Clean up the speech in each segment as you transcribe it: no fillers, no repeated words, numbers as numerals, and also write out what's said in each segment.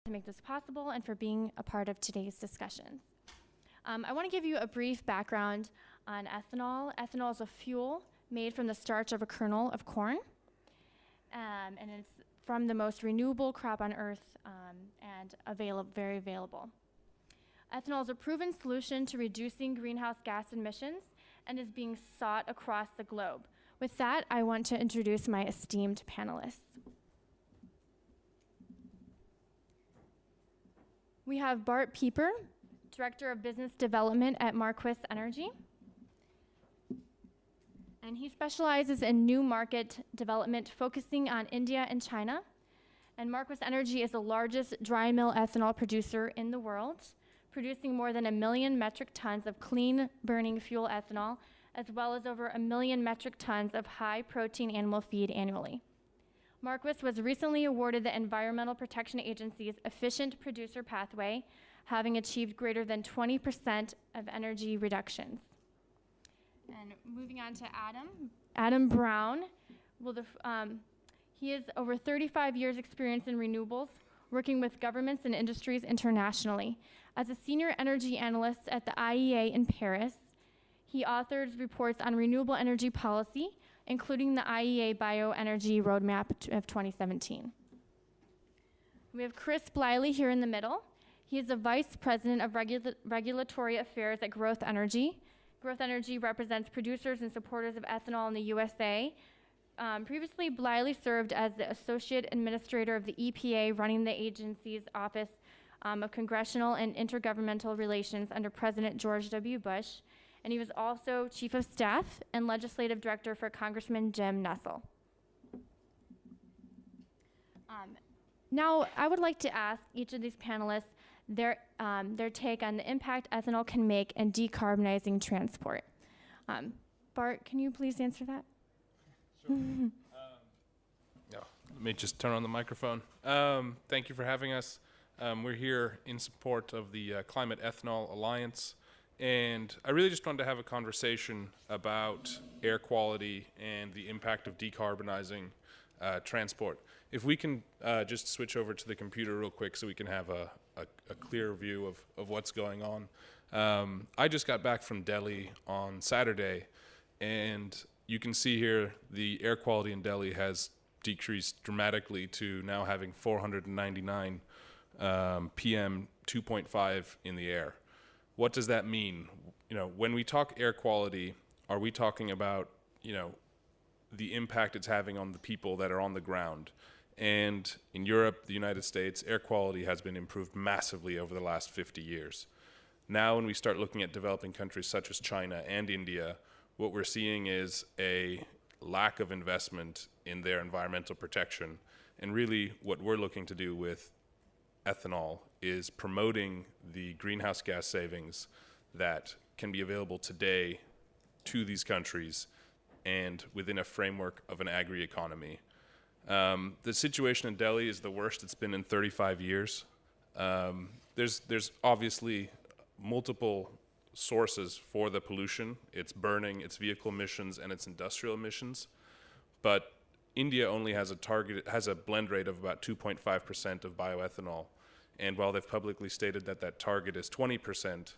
to make this possible and for being a part of today's discussion. I want to give you a brief background on ethanol. Ethanol is a fuel made from the starch of a kernel of corn, and it's from the most renewable crop on earth and very available. Ethanol is a proven solution to reducing greenhouse gas emissions and is being sought across the globe. With that, I want to introduce my esteemed panelists. We have Bart Pieper, Director of Business Development at Marquis Energy. And he specializes in new market development, focusing on India and China. And Marquis Energy is the largest dry mill ethanol producer in the world, producing more than 1 million metric tons of clean burning fuel ethanol, as well as over 1 million metric tons of high protein animal feed annually. Marquis was recently awarded the Environmental Protection Agency's Efficient Producer Pathway, having achieved greater than 20% of energy reductions. And moving on to Adam Brown. He has over 35 years experience in renewables, working with governments and industries internationally. As a senior energy analyst at the IEA in Paris, he authors reports on renewable energy policy, including the IEA Bioenergy Roadmap of 2017. We have Chris Bliley here in the middle. He is the Vice President of Regulatory Affairs at Growth Energy. Growth Energy represents producers and supporters of ethanol in the USA. Previously, Bliley served as the Associate Administrator of the EPA, running the agency's Office of Congressional and Intergovernmental Relations under President George W. Bush. And he was also Chief of Staff and Legislative Director for Congressman Jim Nussle. Now, I would like to ask each of these panelists their take on the impact ethanol can make in decarbonizing transport. Bart, can you please answer that? Sure. Let me just turn on the microphone. Thank you for having us. We're here in support of the Climate Ethanol Alliance. And I really just wanted to have a conversation about air quality and the impact of decarbonizing transport. If we can just switch over to the computer real quick so we can have a clear view of what's going on. I just got back from Delhi on Saturday, and you can see here the air quality in Delhi has decreased dramatically to now having 499 PM 2.5 in the air. What does that mean? When we talk air quality, are we talking about, the impact it's having on the people that are on the ground? And in Europe, the United States, air quality has been improved massively over the last 50 years. Now, when we start looking at developing countries such as China and India, what we're seeing is a lack of investment in their environmental protection. And really, what we're looking to do with ethanol is promoting the greenhouse gas savings that can be available today to these countries and within a framework of an agri-economy. The situation in Delhi is the worst it's been in 35 years. There's obviously multiple sources for the pollution. It's burning, it's vehicle emissions, and it's industrial emissions. But India only has a blend rate of about 2.5% of bioethanol. And while they've publicly stated that that target is 20%,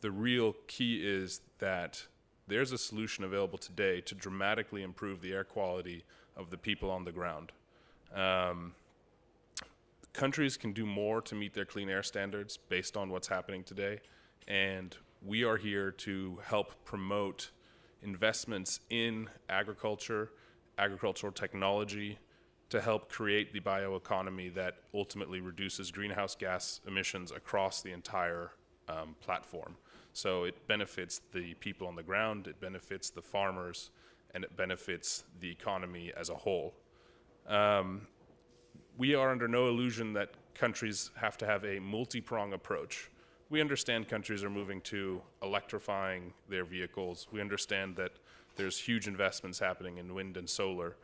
the real key is that there's a solution available today to dramatically improve the air quality of the people on the ground. Countries can do more to meet their clean air standards based on what's happening today, and we are here to help promote investments in agriculture, agricultural technology, to help create the bioeconomy that ultimately reduces greenhouse gas emissions across the entire platform. So it benefits the people on the ground, it benefits the farmers, and it benefits the economy as a whole. We are under no illusion that countries have to have a multi-prong approach. We understand countries are moving to electrifying their vehicles. We understand that there's huge investments happening in wind and solar.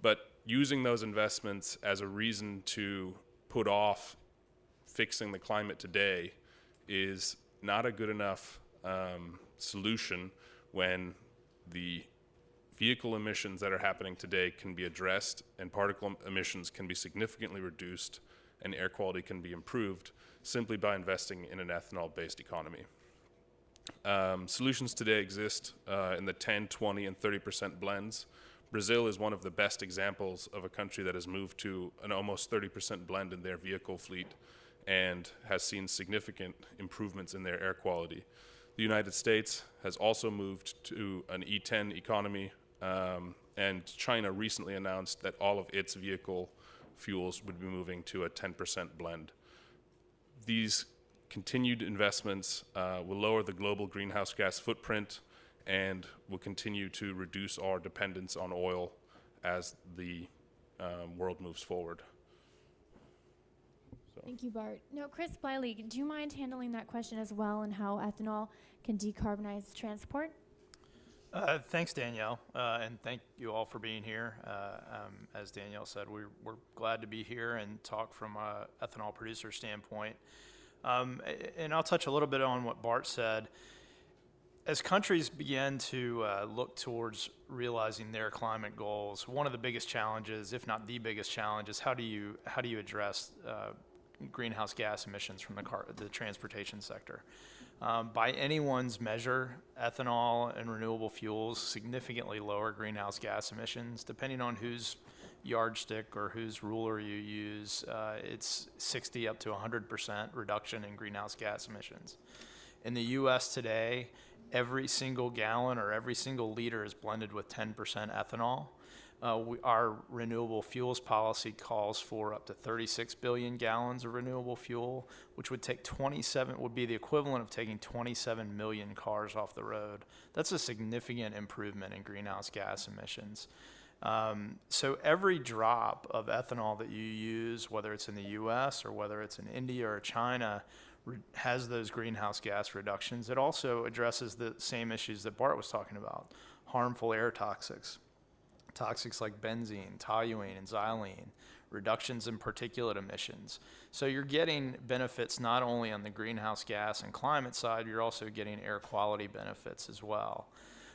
But using those investments as a reason to put off fixing the climate today is not a good enough solution when the vehicle emissions that are happening today can be addressed and particle emissions can be significantly reduced and air quality can be improved simply by investing in an ethanol-based economy. Solutions today exist in the 10, 20, and 30% blends. Brazil is one of the best examples of a country that has moved to an almost 30% blend in their vehicle fleet and has seen significant improvements in their air quality. The United States has also moved to an E10 economy, and China recently announced that all of its vehicle fuels would be moving to a 10% blend. These continued investments will lower the global greenhouse gas footprint and will continue to reduce our dependence on oil as the world moves forward. So. Thank you, Bart. No, Chris Bliley, do you mind handling that question as well, and how ethanol can decarbonize transport? Thanks, Danielle, and thank you all for being here. As Danielle said, we're glad to be here and talk from an ethanol producer standpoint. And I'll touch a little bit on what Bart said. As countries begin to look towards realizing their climate goals, one of the biggest challenges, if not the biggest challenge, is how do you address greenhouse gas emissions from the transportation sector? By anyone's measure, ethanol and renewable fuels significantly lower greenhouse gas emissions. Depending on whose yardstick or whose ruler you use, it's 60 up to 100% reduction in greenhouse gas emissions. In the U.S. today, every single gallon or every single liter is blended with 10% ethanol. Our renewable fuels policy calls for up to 36 billion gallons of renewable fuel, which would be the equivalent of taking 27 million cars off the road. That's a significant improvement in greenhouse gas emissions. So every drop of ethanol that you use, whether it's in the U.S. or whether it's in India or China, has those greenhouse gas reductions. It also addresses the same issues that Bart was talking about: harmful air toxics like benzene, toluene, and xylene, reductions in particulate emissions. So you're getting benefits not only on the greenhouse gas and climate side, you're also getting air quality benefits as well.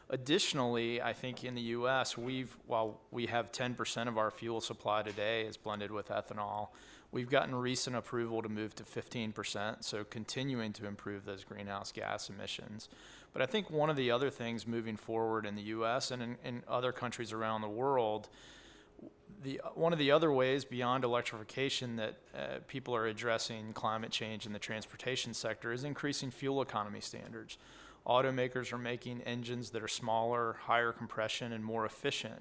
Additionally, I think in the U.S., while we have 10% of our fuel supply today is blended with ethanol, we've gotten recent approval to move to 15%, so continuing to improve those greenhouse gas emissions. But I think one of the other things moving forward in the U.S. and in other countries around the world, one of the other ways beyond electrification that people are addressing climate change in the transportation sector is increasing fuel economy standards. Automakers are making engines that are smaller, higher compression, and more efficient.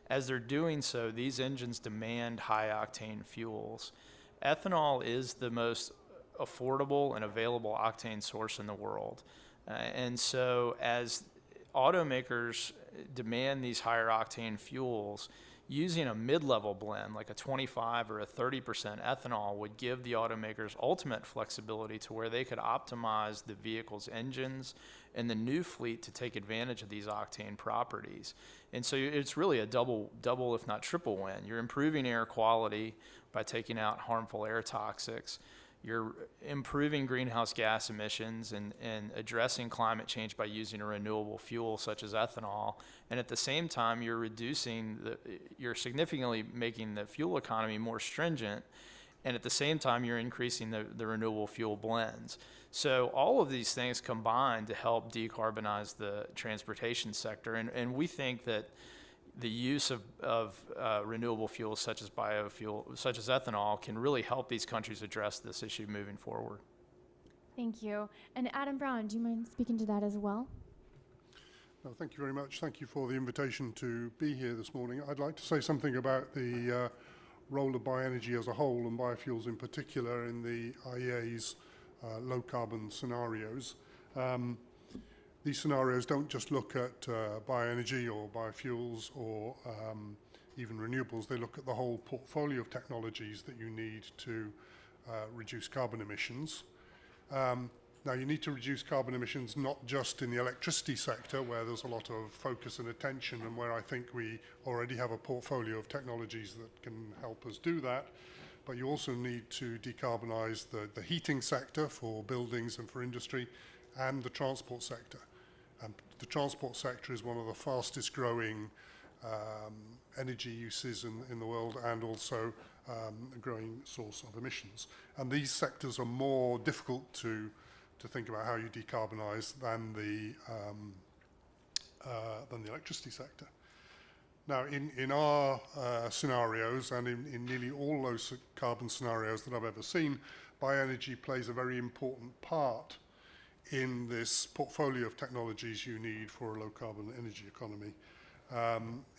As they're doing so, these engines demand high-octane fuels. Ethanol is the most affordable and available octane source in the world. And so as automakers demand these higher octane fuels, using a mid-level blend like a 25 or a 30% ethanol would give the automakers ultimate flexibility to where they could optimize the vehicle's engines and the new fleet to take advantage of these octane properties. And so it's really a double if not triple win. You're improving air quality by taking out harmful air toxics. You're improving greenhouse gas emissions and addressing climate change by using a renewable fuel such as ethanol. And at the same time, you're significantly making the fuel economy more stringent. And at the same time, you're increasing the renewable fuel blends. So all of these things combine to help decarbonize the transportation sector. And we think that the use of renewable fuels such as biofuel, such as ethanol, can really help these countries address this issue moving forward. Thank you. And Adam Brown, do you mind speaking to that as well? No, thank you very much. Thank you for the invitation to be here this morning. I'd like to say something about the role of bioenergy as a whole and biofuels in particular in the IEA's low carbon scenarios. These scenarios don't just look at bioenergy or biofuels or even renewables. They look at the whole portfolio of technologies that you need to reduce carbon emissions. Now, you need to reduce carbon emissions not just in the electricity sector, where there's a lot of focus and attention, and where I think we already have a portfolio of technologies that can help us do that, but you also need to decarbonize the heating sector for buildings and for industry, and the transport sector. And the transport sector is one of the fastest growing energy uses in the world, and also a growing source of emissions. And these sectors are more difficult to think about how you decarbonize than the electricity sector. Now, in our scenarios, and in nearly all those carbon scenarios that I've ever seen, bioenergy plays a very important part in this portfolio of technologies you need for a low-carbon energy economy.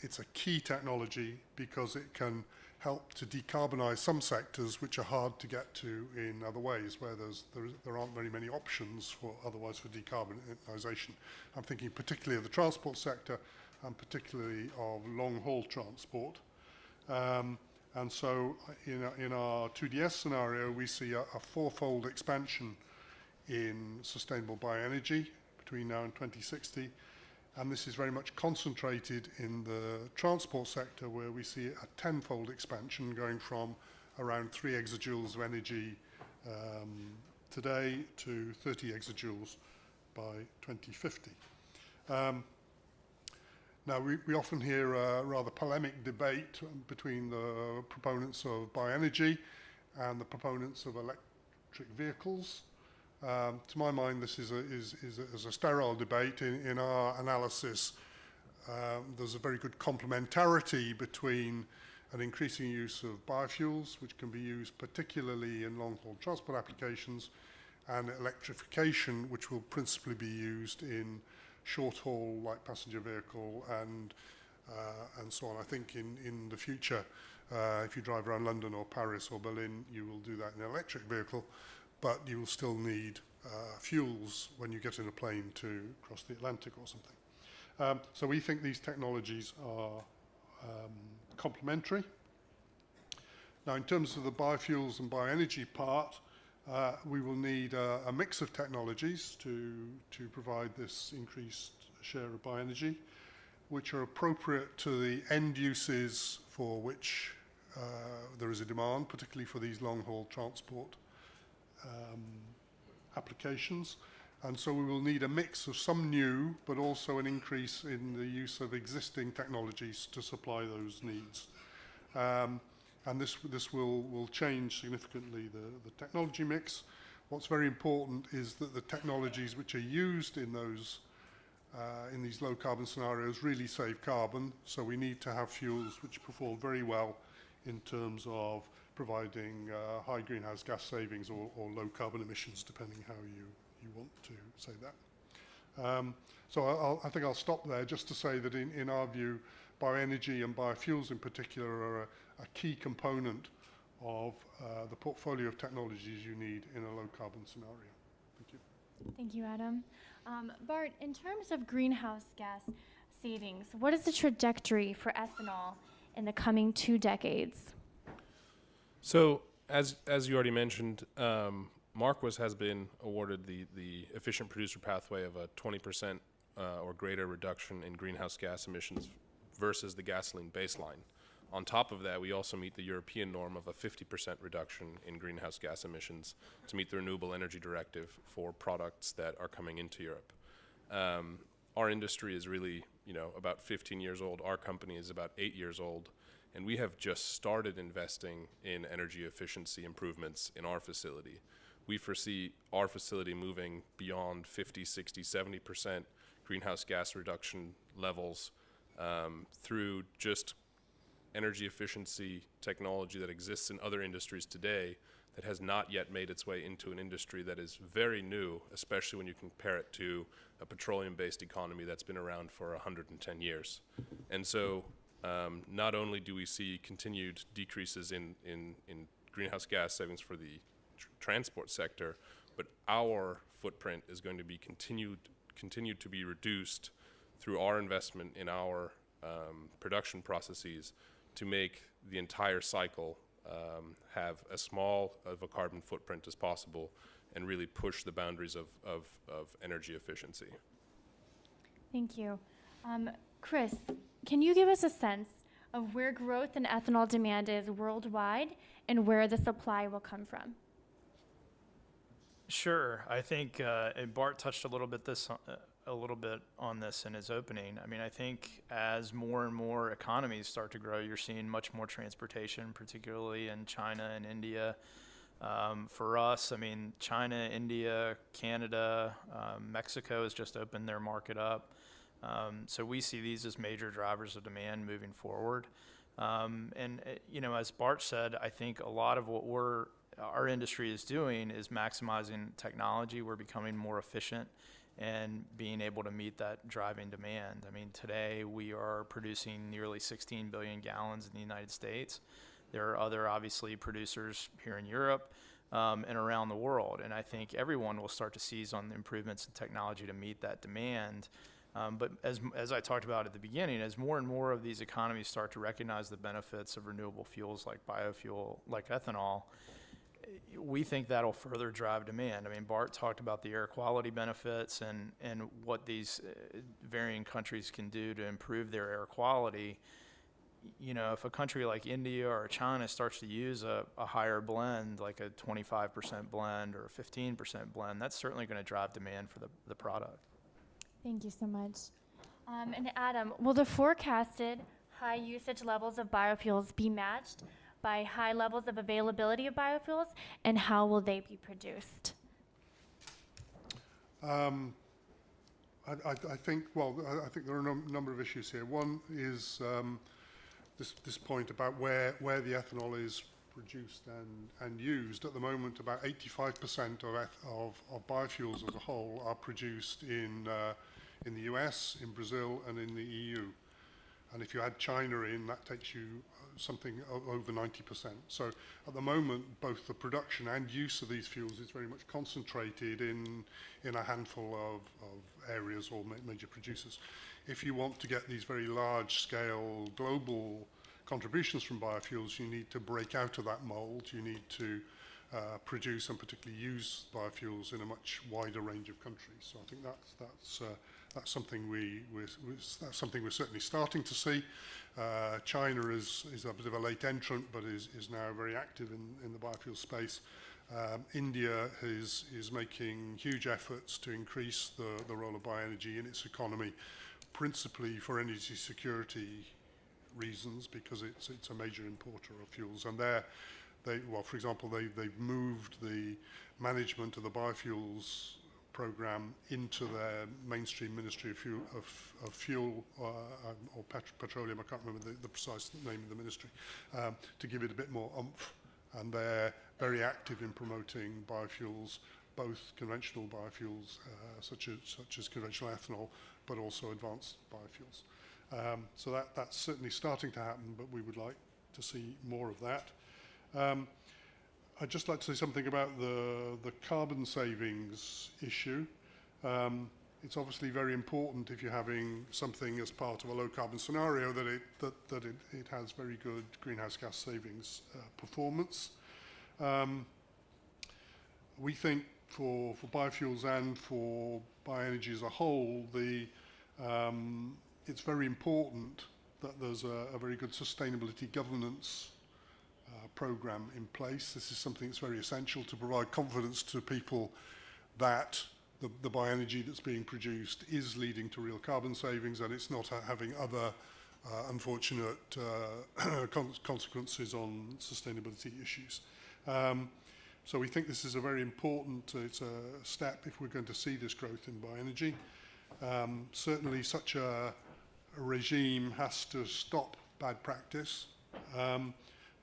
It's a key technology because it can help to decarbonize some sectors which are hard to get to in other ways, where there aren't very many options otherwise for decarbonization. I'm thinking particularly of the transport sector, and particularly of long-haul transport. And so in our 2DS scenario, we see a fourfold expansion in sustainable bioenergy between now and 2060. And this is very much concentrated in the transport sector, where we see a tenfold expansion going from around 3 exajoules of energy today to 30 exajoules by 2050. Now, we often hear a rather polemic debate between the proponents of bioenergy and the proponents of electric vehicles. To my mind, this is a sterile debate. In our analysis, there's a very good complementarity between an increasing use of biofuels, which can be used particularly in long-haul transport applications, and electrification, which will principally be used in short-haul light passenger vehicle and so on. I think in the future, if you drive around London or Paris or Berlin, you will do that in an electric vehicle, but you will still need fuels when you get in a plane to cross the Atlantic or something. So we think these technologies are complementary. Now, in terms of the biofuels and bioenergy part, we will need a mix of technologies to provide this increased share of bioenergy, which are appropriate to the end uses for which there is a demand, particularly for these long-haul transport applications. And so we will need a mix of some new, but also an increase in the use of existing technologies to supply those needs. And this will change significantly the technology mix. What's very important is that the technologies which are used in these low carbon scenarios really save carbon. So we need to have fuels which perform very well in terms of providing high greenhouse gas savings or low carbon emissions, depending how you want to say that. So I think I'll stop there just to say that in our view, bioenergy and biofuels in particular are a key component of the portfolio of technologies you need in a low carbon scenario. Thank you. Thank you, Adam. Bart, in terms of greenhouse gas savings, what is the trajectory for ethanol in the coming 2 decades? So, as you already mentioned, Marquis has been awarded the efficient producer pathway of a 20% or greater reduction in greenhouse gas emissions versus the gasoline baseline. On top of that, we also meet the European norm of a 50% reduction in greenhouse gas emissions to meet the Renewable Energy Directive for products that are coming into Europe. Our industry is really, about 15 years old. Our company is about 8 years old. And we have just started investing in energy efficiency improvements in our facility. We foresee our facility moving beyond 50, 60, 70% greenhouse gas reduction levels through just energy efficiency technology that exists in other industries today that has not yet made its way into an industry that is very new, especially when you compare it to a petroleum-based economy that's been around for 110 years. And so not only do we see continued decreases in greenhouse gas savings for the transport sector, but our footprint is going to be continued to be reduced through our investment in our production processes to make the entire cycle have as small of a carbon footprint as possible and really push the boundaries of energy efficiency. Thank you. Chris, can you give us a sense of where growth in ethanol demand is worldwide and where the supply will come from? Sure. I think, and Bart touched a little bit a little bit on this in his opening. I mean, I think as more and more economies start to grow, you're seeing much more transportation, particularly in China and India. For us, I mean, China, India, Canada, Mexico has just opened their market up. So we see these as major drivers of demand moving forward. You know, as Bart said, I think a lot of what our industry is doing is maximizing technology. We're becoming more efficient and being able to meet that driving demand. I mean, today we are producing nearly 16 billion gallons in the United States. There are other, obviously, producers here in Europe and around the world. And I think everyone will start to seize on the improvements in technology to meet that demand. But as I talked about at the beginning, as more and more of these economies start to recognize the benefits of renewable fuels like biofuel, like ethanol, we think that'll further drive demand. I mean, Bart talked about the air quality benefits and what these varying countries can do to improve their air quality. You know, if a country like India or China starts to use a higher blend, like a 25% blend or a 15% blend, that's certainly going to drive demand for the product. Thank you so much. And Adam, will the forecasted high usage levels of biofuels be matched by high levels of availability of biofuels, and how will they be produced? I think there are a number of issues here. One is this point about where the ethanol is produced and used. At the moment, about 85% of biofuels as a whole are produced in the US, in Brazil, and in the EU. And if you add China in, that takes you something over 90%. So at the moment, both the production and use of these fuels is very much concentrated in a handful of areas or major producers. If you want to get these very large-scale global contributions from biofuels, you need to break out of that mold. You need to produce and particularly use biofuels in a much wider range of countries. So I think that's something we're certainly starting to see. China is a bit of a late entrant, but is now very active in the biofuel space. India is making huge efforts to increase the role of bioenergy in its economy, principally for energy security reasons, because it's a major importer of fuels. And for example, they've moved the management of the biofuels program into their mainstream Ministry of Fuel or Petroleum. I can't remember the precise name of the ministry, to give it a bit more oomph. And they're very active in promoting biofuels, both conventional biofuels such as conventional ethanol, but also advanced biofuels. So that's certainly starting to happen, but we would like to see more of that. I'd just like to say something about the carbon savings issue. It's obviously very important if you're having something as part of a low carbon scenario that it has very good greenhouse gas savings performance. We think for biofuels and for bioenergy as a whole, it's very important that there's a very good sustainability governance program in place. This is something that's very essential to provide confidence to people that the bioenergy that's being produced is leading to real carbon savings, and it's not having other unfortunate consequences on sustainability issues. So we think this is a very important it's a step if we're going to see this growth in bioenergy. Certainly such a regime has to stop bad practice.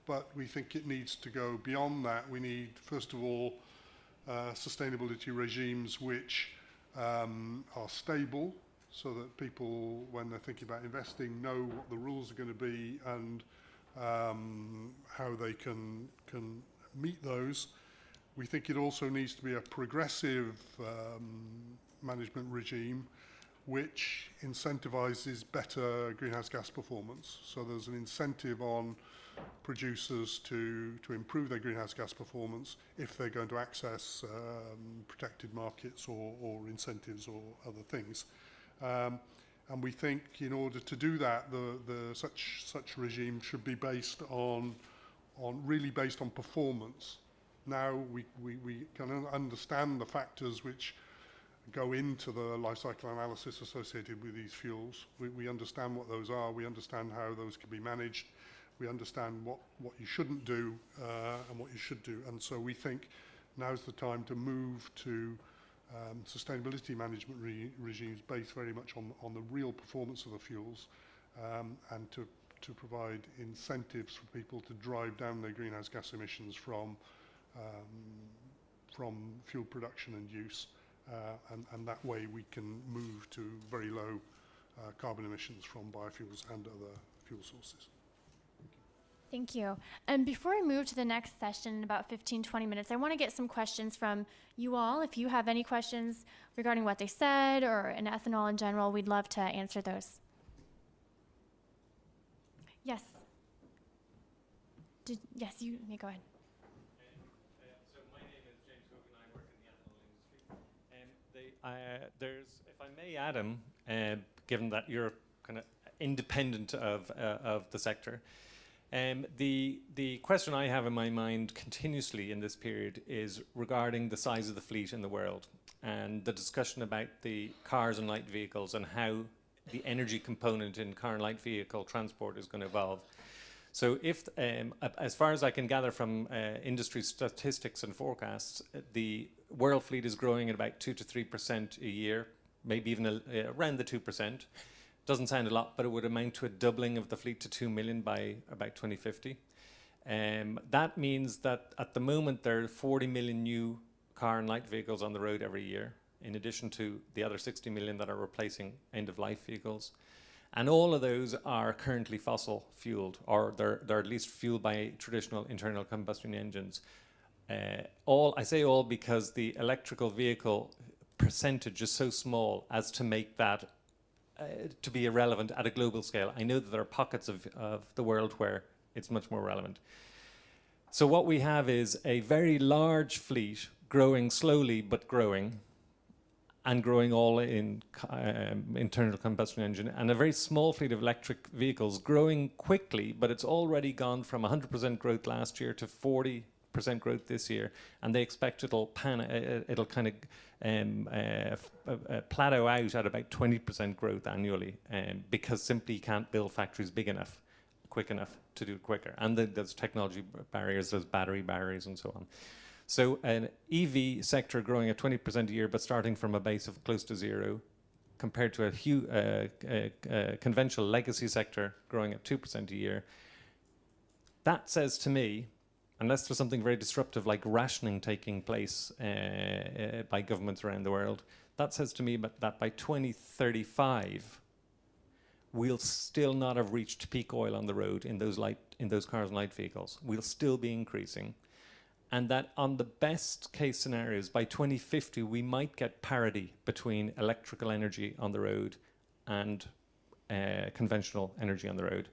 But we think it needs to go beyond that. We need, first of all, sustainability regimes which are stable, so that people, when they're thinking about investing, know what the rules are going to be and how they can meet those. We think it also needs to be a progressive management regime which incentivizes better greenhouse gas performance. So there's an incentive on producers to improve their greenhouse gas performance if they're going to access protected markets or incentives or other things. And we think in order to do that, such regime should be based on performance. Now we can understand the factors which go into the life cycle analysis associated with these fuels. We understand what those are, we understand how those can be managed, we understand what you shouldn't do and what you should do. And so we think now's the time to move to sustainability management regimes based very much on the real performance of the fuels, and to provide incentives for people to drive down their greenhouse gas emissions from fuel production and use, and that way we can move to very low carbon emissions from biofuels and other fuel sources. Thank you. And before I move to the next session in about 15-20 minutes, I want to get some questions from you all. If you have any questions regarding what they said or in ethanol in general, we'd love to answer those. Yes. Yes, you may go ahead. So my name is James Cook and I work in the ethanol industry. There's, if I may, Adam, given that you're kind of independent of the sector, the question I have in my mind continuously in this period is regarding the size of the fleet in the world and the discussion about the cars and light vehicles and how the energy component in car and light vehicle transport is going to evolve. So if, as far as I can gather from industry statistics and forecasts, the world fleet is growing at about 2 to 3% a year, maybe even around the 2%. Doesn't sound a lot, but it would amount to a doubling of the fleet to 2 million by about 2050. That means that at the moment there are 40 million new car and light vehicles on the road every year, in addition to the other 60 million that are replacing end-of-life vehicles. And all of those are currently fossil fueled, or they're at least fueled by traditional internal combustion engines. I say all because the electrical vehicle percentage is so small as to make that to be irrelevant at a global scale. I know that there are pockets of the world where it's much more relevant. So what we have is a very large fleet growing slowly but growing, and growing all in internal combustion engine, and a very small fleet of electric vehicles growing quickly, but it's already gone from 100% growth last year to 40% growth this year, and they expect it'll kind of plateau out at about 20% growth annually, because simply you can't build factories big enough, quick enough to do it quicker. And there's technology barriers, there's battery barriers and so on. So an EV sector growing at 20% a year, but starting from a base of close to zero, compared to a conventional legacy sector growing at 2% a year. That says to me, unless there's something very disruptive like rationing taking place by governments around the world, that says to me that by 2035, we'll still not have reached peak oil on the road in those cars and light vehicles. We'll still be increasing. And that on the best case scenarios, by 2050, we might get parity between electrical energy on the road and conventional energy on the road.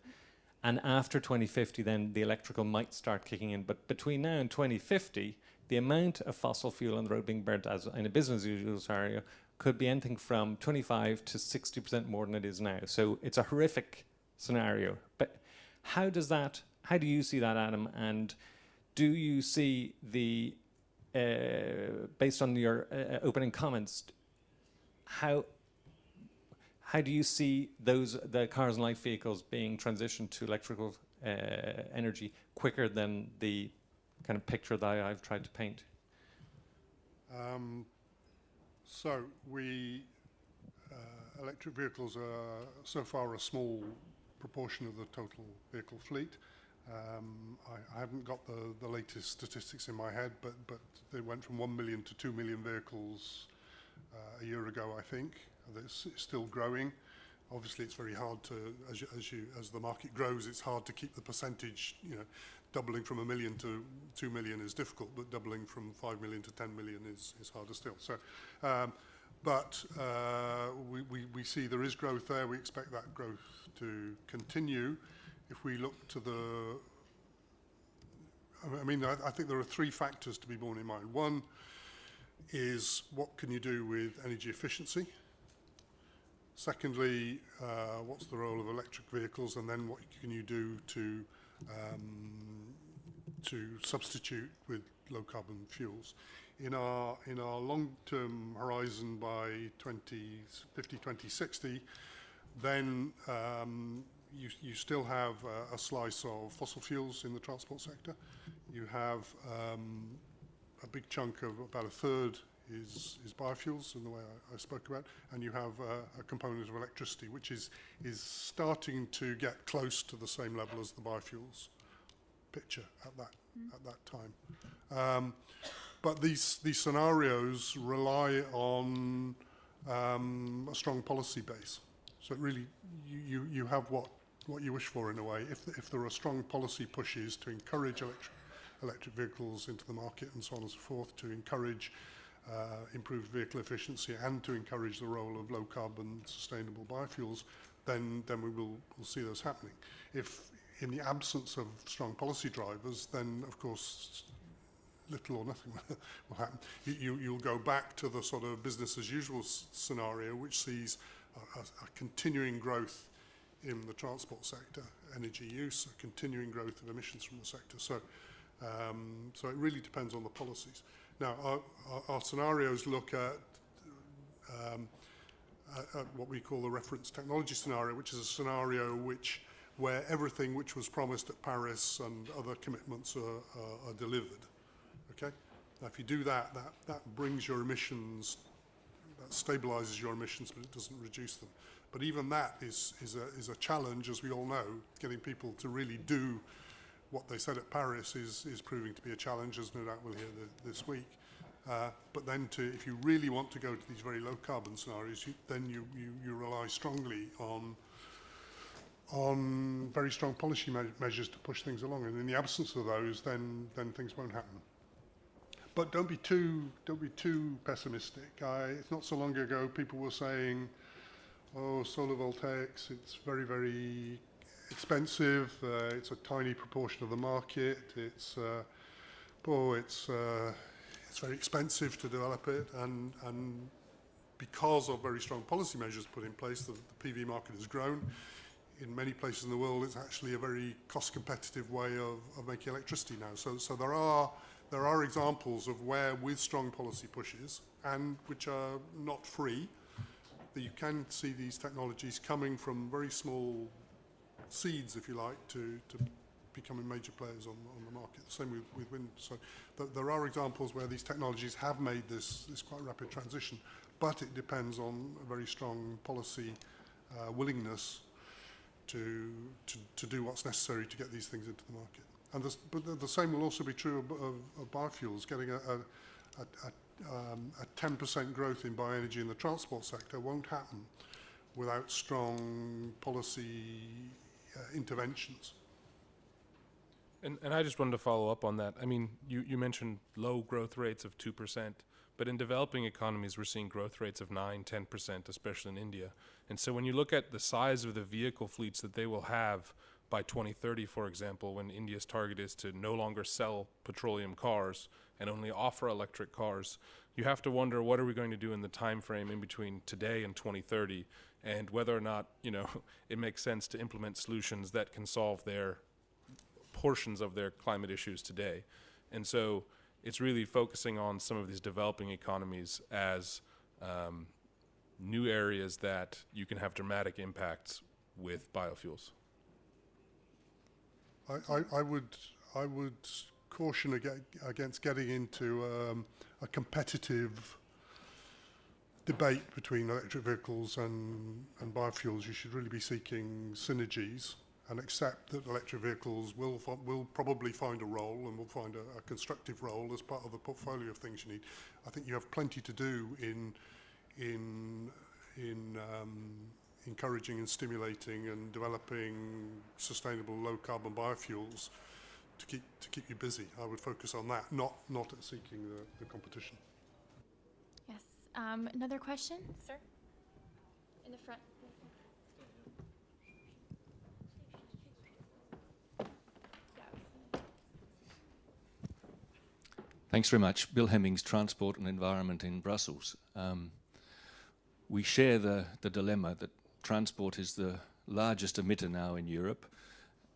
And after 2050, then the electrical might start kicking in. But between now and 2050, the amount of fossil fuel on the road being burnt, as in a business as usual scenario, could be anything from 25 to 60% more than it is now. So it's a horrific scenario. But how do you see that, Adam? And do you see based on your opening comments, how do you see the cars and light vehicles being transitioned to electrical energy quicker than the kind of picture that I've tried to paint? So electric vehicles are so far a small proportion of the total vehicle fleet. I haven't got the latest statistics in my head, but they went from 1 million to 2 million vehicles a year ago, I think. It's still growing. Obviously, it's very hard to, as the market grows, it's hard to keep the percentage. Doubling from 1 million to 2 million is difficult, but doubling from 5 million to 10 million is harder still. So, we see there is growth there. We expect that growth to continue. If we look to I think there are three factors to be borne in mind. One is, what can you do with energy efficiency? Secondly, what's the role of electric vehicles? And then what can you do to substitute with low carbon fuels? In our long-term horizon by 2050, 2060, then you still have a slice of fossil fuels in the transport sector. You have a big chunk of about a third is biofuels in the way I spoke about, and you have a component of electricity, which is starting to get close to the same level as the biofuels picture at that time. But these scenarios rely on a strong policy base. So it really, you have what you wish for in a way. If there are strong policy pushes to encourage electric vehicles into the market and so on and so forth, to encourage improved vehicle efficiency and to encourage the role of low carbon sustainable biofuels, then we'll see those happening. If in the absence of strong policy drivers, then of course little or nothing will happen. You'll go back to the sort of business as usual scenario, which sees a continuing growth in the transport sector, energy use, a continuing growth of emissions from the sector. So it really depends on the policies. Now, our scenarios look at what we call the reference technology scenario, which is a scenario where everything which was promised at Paris and other commitments are delivered. Okay? Now, if you do that brings your emissions, that stabilizes your emissions, but it doesn't reduce them. But even that is a challenge, as we all know. Getting people to really do what they said at Paris is proving to be a challenge, as no doubt we'll hear this week. But then if you really want to go to these very low carbon scenarios, then you rely strongly on very strong policy measures to push things along. And in the absence of those, then things won't happen. But don't be too pessimistic. It's not so long ago people were saying, "Oh, solar voltaics, it's very, very expensive. It's a tiny proportion of the market. It's very expensive to develop it." And because of very strong policy measures put in place, the PV market has grown. In many places in the world, it's actually a very cost-competitive way of making electricity now. So there are examples of where, with strong policy pushes, and which are not free, that you can see these technologies coming from very small seeds, if you like, to becoming major players on the market. Same with wind. So there are examples where these technologies have made this quite rapid transition, but it depends on a very strong policy willingness to do what's necessary to get these things into the market. And but the same will also be true of biofuels. Getting a 10% growth in bioenergy in the transport sector won't happen without strong policy interventions. And I just wanted to follow up on that. I mean, you mentioned low growth rates of 2%, but in developing economies, we're seeing growth rates of 9, 10%, especially in India. And so when you look at the size of the vehicle fleets that they will have by 2030, for example, when India's target is to no longer sell petroleum cars and only offer electric cars, you have to wonder, what are we going to do in the time frame in between today and 2030, and whether or not, it makes sense to implement solutions that can solve their portions of their climate issues today. And so it's really focusing on some of these developing economies as new areas that you can have dramatic impacts with biofuels. I would caution against getting into a competitive debate between electric vehicles and biofuels. You should really be seeking synergies and accept that electric vehicles will probably find a role and will find a constructive role as part of the portfolio of things you need. I think you have plenty to do in encouraging and stimulating and developing sustainable low carbon biofuels to keep you busy. I would focus on that, not at seeking the competition. Yes. Another question, sir? In the front. Thanks very much. Bill Hemmings, Transport and Environment in Brussels. We share the dilemma that transport is the largest emitter now in Europe,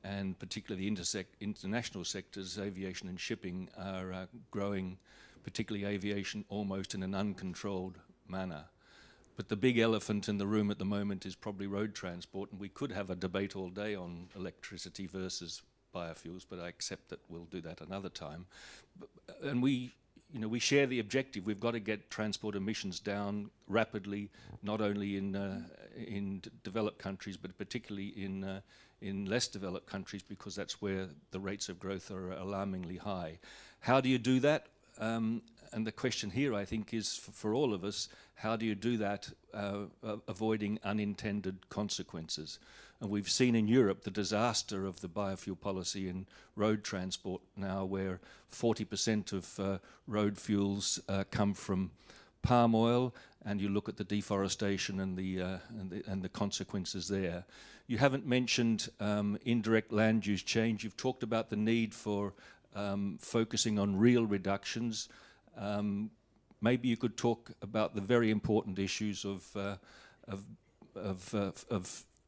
and particularly the international sectors, aviation and shipping, are growing particularly aviation, almost in an uncontrolled manner. But the big elephant in the room at the moment is probably road transport, and we could have a debate all day on electricity versus biofuels, but I accept that we'll do that another time. And we share the objective. We've got to get transport emissions down rapidly, not only in developed countries, but particularly in less developed countries, because that's where the rates of growth are alarmingly high. How do you do that? And the question here, I think, is for all of us, how do you do that avoiding unintended consequences? And we've seen in Europe the disaster of the biofuel policy in road transport now, where 40% of road fuels come from palm oil, and you look at the deforestation and the consequences there. You haven't mentioned indirect land use change. You've talked about the need for focusing on real reductions. Maybe you could talk about the very important issues of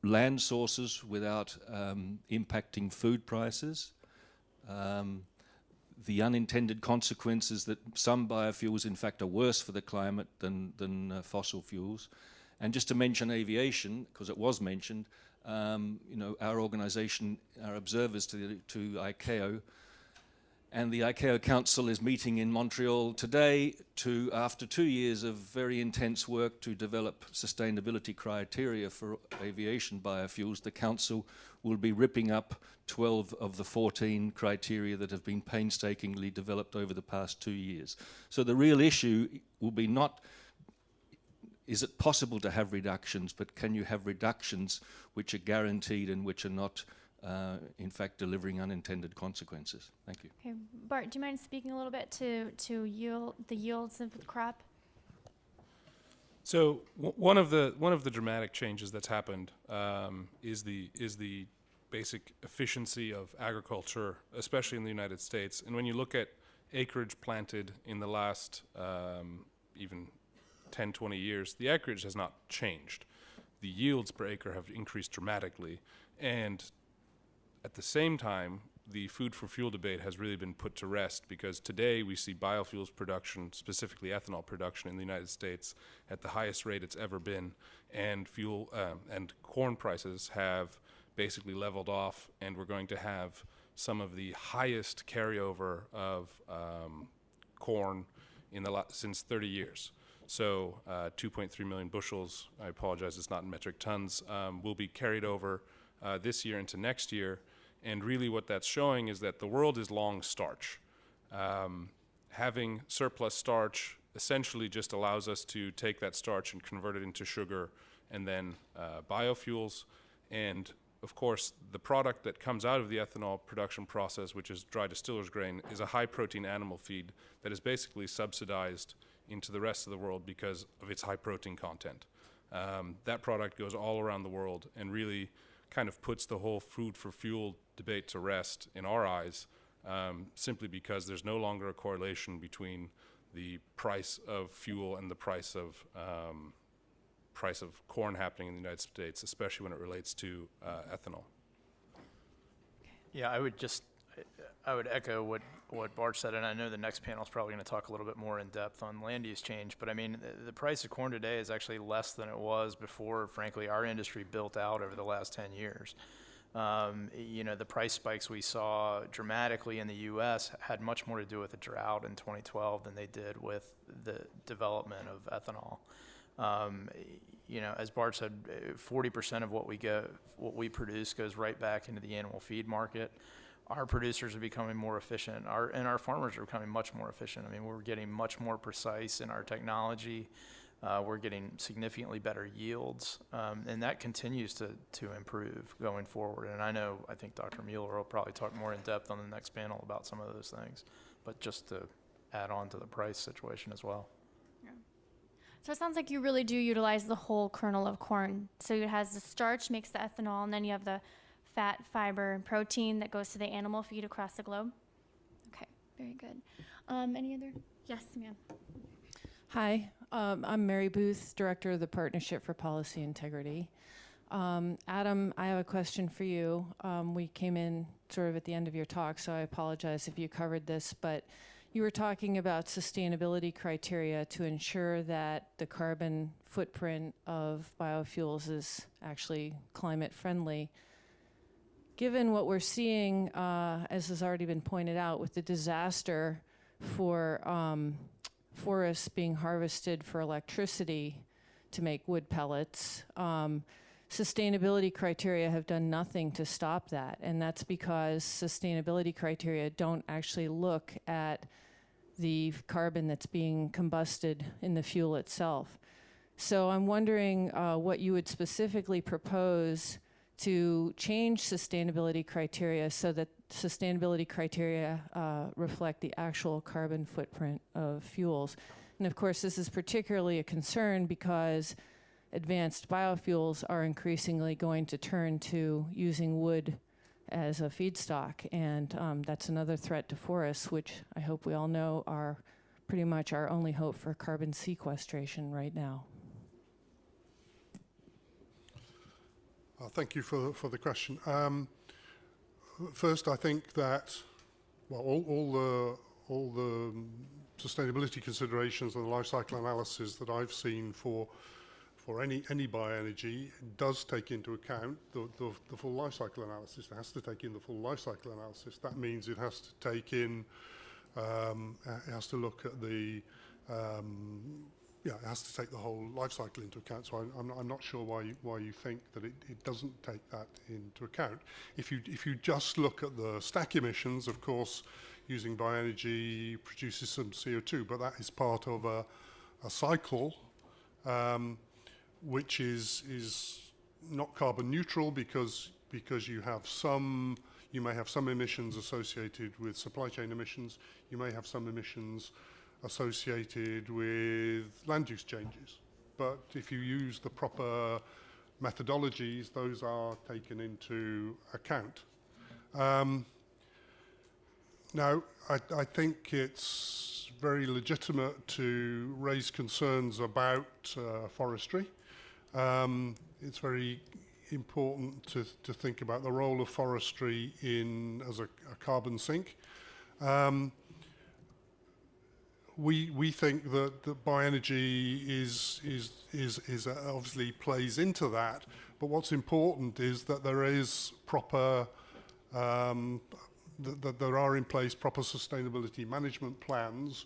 land sources without impacting food prices, the unintended consequences that some biofuels in fact are worse for the climate than fossil fuels. And just to mention aviation, because it was mentioned, our organisation, our observers to ICAO, and the ICAO Council is meeting in Montreal today after 2 years of very intense work to develop sustainability criteria for aviation biofuels. The Council will be ripping up 12 of the 14 criteria that have been painstakingly developed over the past 2 years. So the real issue will be not, is it possible to have reductions, but can you have reductions which are guaranteed and which are not in fact delivering unintended consequences? Thank you. Okay, Bart, do you mind speaking a little bit to the yields of the crop? So one of the dramatic changes that's happened is the basic efficiency of agriculture, especially in the United States. And when you look at acreage planted in the last even 10, 20 years, the acreage has not changed. The yields per acre have increased dramatically, and at the same time, the food for fuel debate has really been put to rest, because today we see biofuels production, specifically ethanol production in the United States, at the highest rate it's ever been, and fuel and corn prices have basically leveled off, and we're going to have some of the highest carryover of corn in since 30 years. So 2.3 million bushels, I apologize, it's not in metric tons, will be carried over this year into next year. And really what that's showing is that the world is long starch. Having surplus starch essentially just allows us to take that starch and convert it into sugar and then biofuels. And of course, the product that comes out of the ethanol production process, which is dry distiller's grain, is a high protein animal feed that is basically subsidized into the rest of the world because of its high protein content. That product goes all around the world and really kind of puts the whole food for fuel debate to rest in our eyes, simply because there's no longer a correlation between the price of fuel and the price of corn happening in the United States, especially when it relates to ethanol. Yeah, I would echo what Bart said, and I know the next panel is probably going to talk a little bit more in depth on land use change, but I mean, the price of corn today is actually less than it was before, frankly, our industry built out over the last 10 years. The price spikes we saw dramatically in the U.S. had much more to do with the drought in 2012 than they did with the development of ethanol. As Bart said, 40% of what we produce goes right back into the animal feed market. Our producers are becoming more efficient, and our farmers are becoming much more efficient. I mean, we're getting much more precise in our technology. We're getting significantly better yields, and that continues to improve going forward. And I think Dr. Mueller will probably talk more in depth on the next panel about some of those things, but just to add on to the price situation as well. So it sounds like you really do utilize the whole kernel of corn. So it has the starch, makes the ethanol, and then you have the fat, fiber, and protein that goes to the animal feed across the globe. Okay, very good. Any other? Yes, ma'am. Hi, I'm Mary Booth, Director of the Partnership for Policy Integrity. Adam, I have a question for you. We came in sort of at the end of your talk, so I apologize if you covered this, but You were talking about sustainability criteria to ensure that the carbon footprint of biofuels is actually climate friendly. Given what we're seeing, as has already been pointed out, with the disaster for forests being harvested for electricity to make wood pellets, sustainability criteria have done nothing to stop that. And that's because sustainability criteria don't actually look at the carbon that's being combusted in the fuel itself. So I'm wondering what you would specifically propose to change sustainability criteria so that sustainability criteria reflect the actual carbon footprint of fuels. And of course, this is particularly a concern because advanced biofuels are increasingly going to turn to using wood as a feedstock. And that's another threat to forests, which I hope we all know are pretty much our only hope for carbon sequestration right now. Thank you for the question. First, I think that all the sustainability considerations and the life cycle analysis that I've seen for any bioenergy does take into account the full life cycle analysis. It has to take in the full life cycle analysis. That means it has to take in, it has to look at the it has to take the whole life cycle into account. So I'm not sure why you think that it doesn't take that into account. If you just look at the stack emissions, of course, using bioenergy produces some CO2, but that is part of a cycle which is not carbon neutral because you may have some emissions associated with supply chain emissions. You may have some emissions associated with land use changes. But if you use the proper methodologies, those are taken into account. Now, I think it's very legitimate to raise concerns about forestry. It's very important to think about the role of forestry as a carbon sink. We think that bioenergy is obviously plays into that, but what's important is that there is proper that there are in place proper sustainability management plans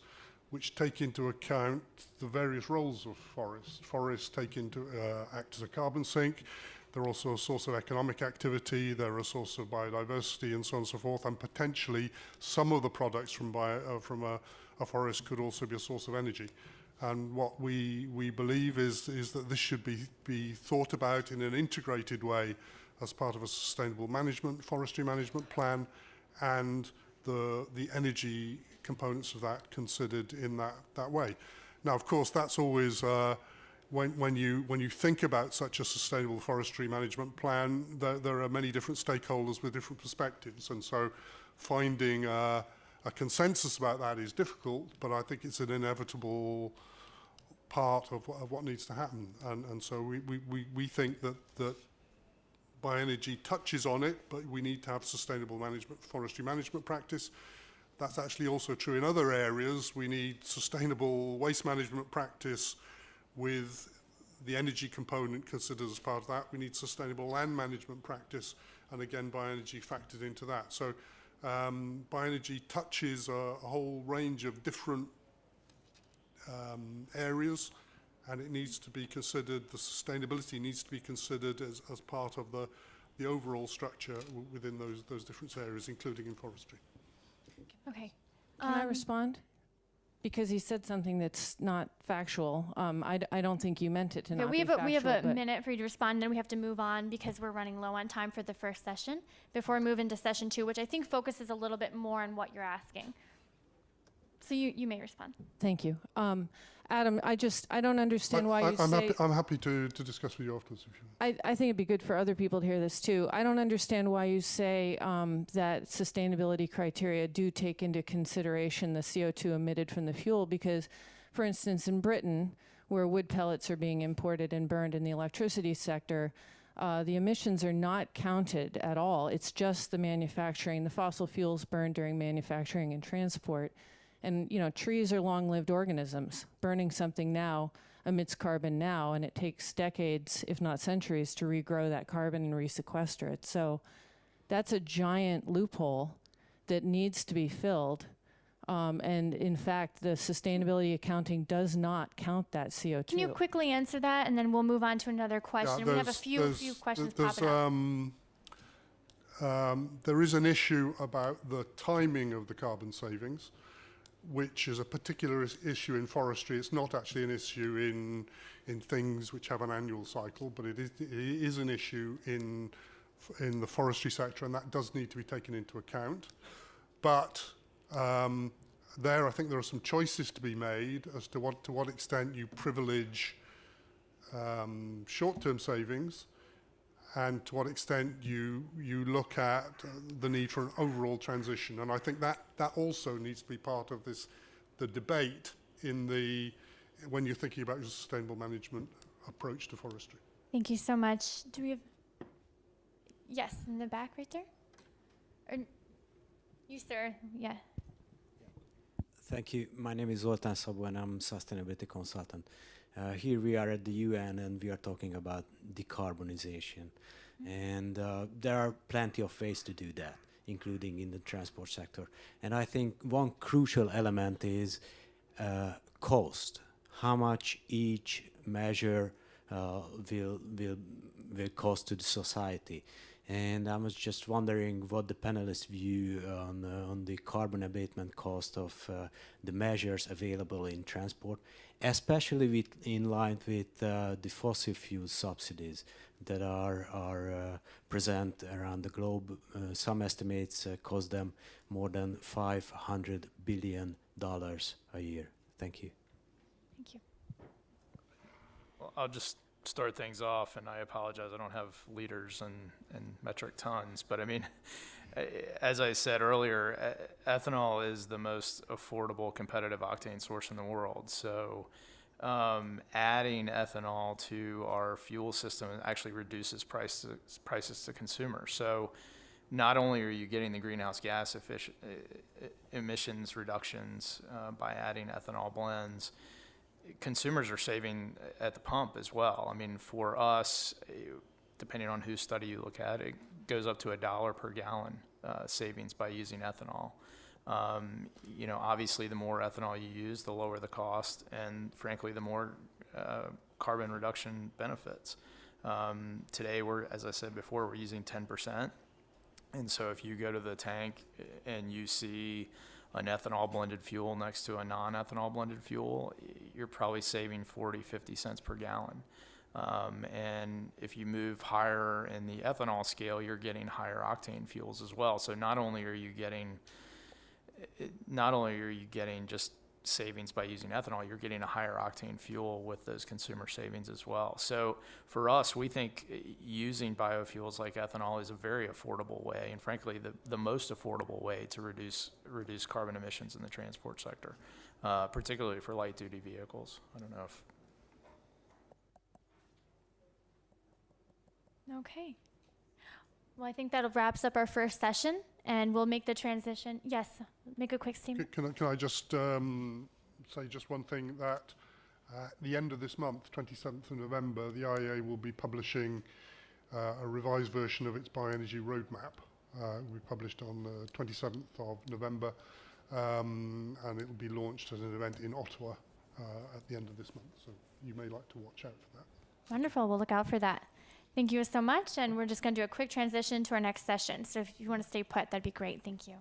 which take into account the various roles of forests. Forests act as a carbon sink. They're also a source of economic activity. They're a source of biodiversity and so on and so forth. And potentially some of the products from a forest could also be a source of energy. And what we believe is that this should be thought about in an integrated way as part of a sustainable forestry management plan, and the energy components of that considered in that way. Now, of course, that's always when you think about such a sustainable forestry management plan, there are many different stakeholders with different perspectives, and so finding a consensus about that is difficult, but I think it's an inevitable part of what needs to happen. And so we think that bioenergy touches on it, but we need to have sustainable forestry management practice. That's actually also true in other areas. We need sustainable waste management practice with the energy component considered as part of that. We need sustainable land management practice, and again, bioenergy factored into that. So bioenergy touches a whole range of different areas, and it needs to be considered, the sustainability needs to be considered as part of the overall structure within those different areas, including in forestry. Okay. Can I respond? Because he said something that's not factual. I don't think you meant it to not be factual. We have a minute for you to respond, and then we have to move on because we're running low on time for the first session before we move into session 2, which I think focuses a little bit more on what you're asking. So you may respond. Thank you. Adam, I don't understand why you say... I'm happy to discuss with you afterwards. If you want. I think it'd be good for other people to hear this too. I don't understand why you say that sustainability criteria do take into consideration the CO2 emitted from the fuel, because, for instance, in Britain, where wood pellets are being imported and burned in the electricity sector, the emissions are not counted at all. It's just the manufacturing, the fossil fuels burned during manufacturing and transport. And, you know, trees are long-lived organisms. Burning something now emits carbon now, and it takes decades, if not centuries, to regrow that carbon and resequester it. So that's a giant loophole that needs to be filled. And in fact, the sustainability accounting does not count that CO2. Can you quickly answer that, and then we'll move on to another question? We have a few questions popping up. There is an issue about the timing of the carbon savings, which is a particular issue in forestry. It's not actually an issue in things which have an annual cycle, but it is an issue in the forestry sector, and that does need to be taken into account. But there, I think there are some choices to be made as to what extent you privilege short-term savings, and to what extent you look at the need for an overall transition. And I think that also needs to be part of the debate when you're thinking about your sustainable management approach to forestry. Thank you so much. Do we have? Yes, in the back right there. Or you, sir? Yeah. Thank you. My name is Zoltán Szabó, and I'm sustainability consultant. Here we are at the UN, and we are talking about decarbonization. And there are plenty of ways to do that, including in the transport sector. And I think one crucial element is cost. How much each measure will cost to the society. And I was just wondering what the panelists' view on the carbon abatement cost of the measures available in transport, especially in line with the fossil fuel subsidies that are present around the globe. Some estimates cost them more than $500 billion a year. Thank you. Thank you. Well, I'll just start things off, and I apologize, I don't have liters and metric tons, but I mean, as I said earlier, ethanol is the most affordable competitive octane source in the world. So adding ethanol to our fuel system actually reduces prices to consumers. So not only are you getting the greenhouse gas emissions reductions by adding ethanol blends, consumers are saving at the pump as well. I mean, for us, depending on whose study you look at, it goes up to $1 per gallon savings by using ethanol. You know, obviously, the more ethanol you use, the lower the cost, and frankly, the more carbon reduction benefits. Today, as I said before, we're using 10%. And so if you go to the tank and you see an ethanol blended fuel next to a non-ethanol blended fuel, you're probably saving 40, 50 cents per gallon. And if you move higher in the ethanol scale, you're getting higher octane fuels as well. So not only are you getting just savings by using ethanol, you're getting a higher octane fuel with those consumer savings as well. So for us, we think using biofuels like ethanol is a very affordable way, and frankly, the most affordable way to reduce carbon emissions in the transport sector, particularly for light duty vehicles. I don't know if. Okay. Well, I think that wraps up our first session, and we'll make the transition. Yes, make a quick statement. Can I just say just one thing, that at the end of this month, 27th of November, the IEA will be publishing a revised version of its bioenergy roadmap. We published on the 27th of November, and it will be launched as an event in Ottawa at the end of this month. So you may like to watch out for that. Wonderful. We'll look out for that. Thank you so much, and we're just going to do a quick transition to our next session. So if you want to stay put, that'd be great. Thank you.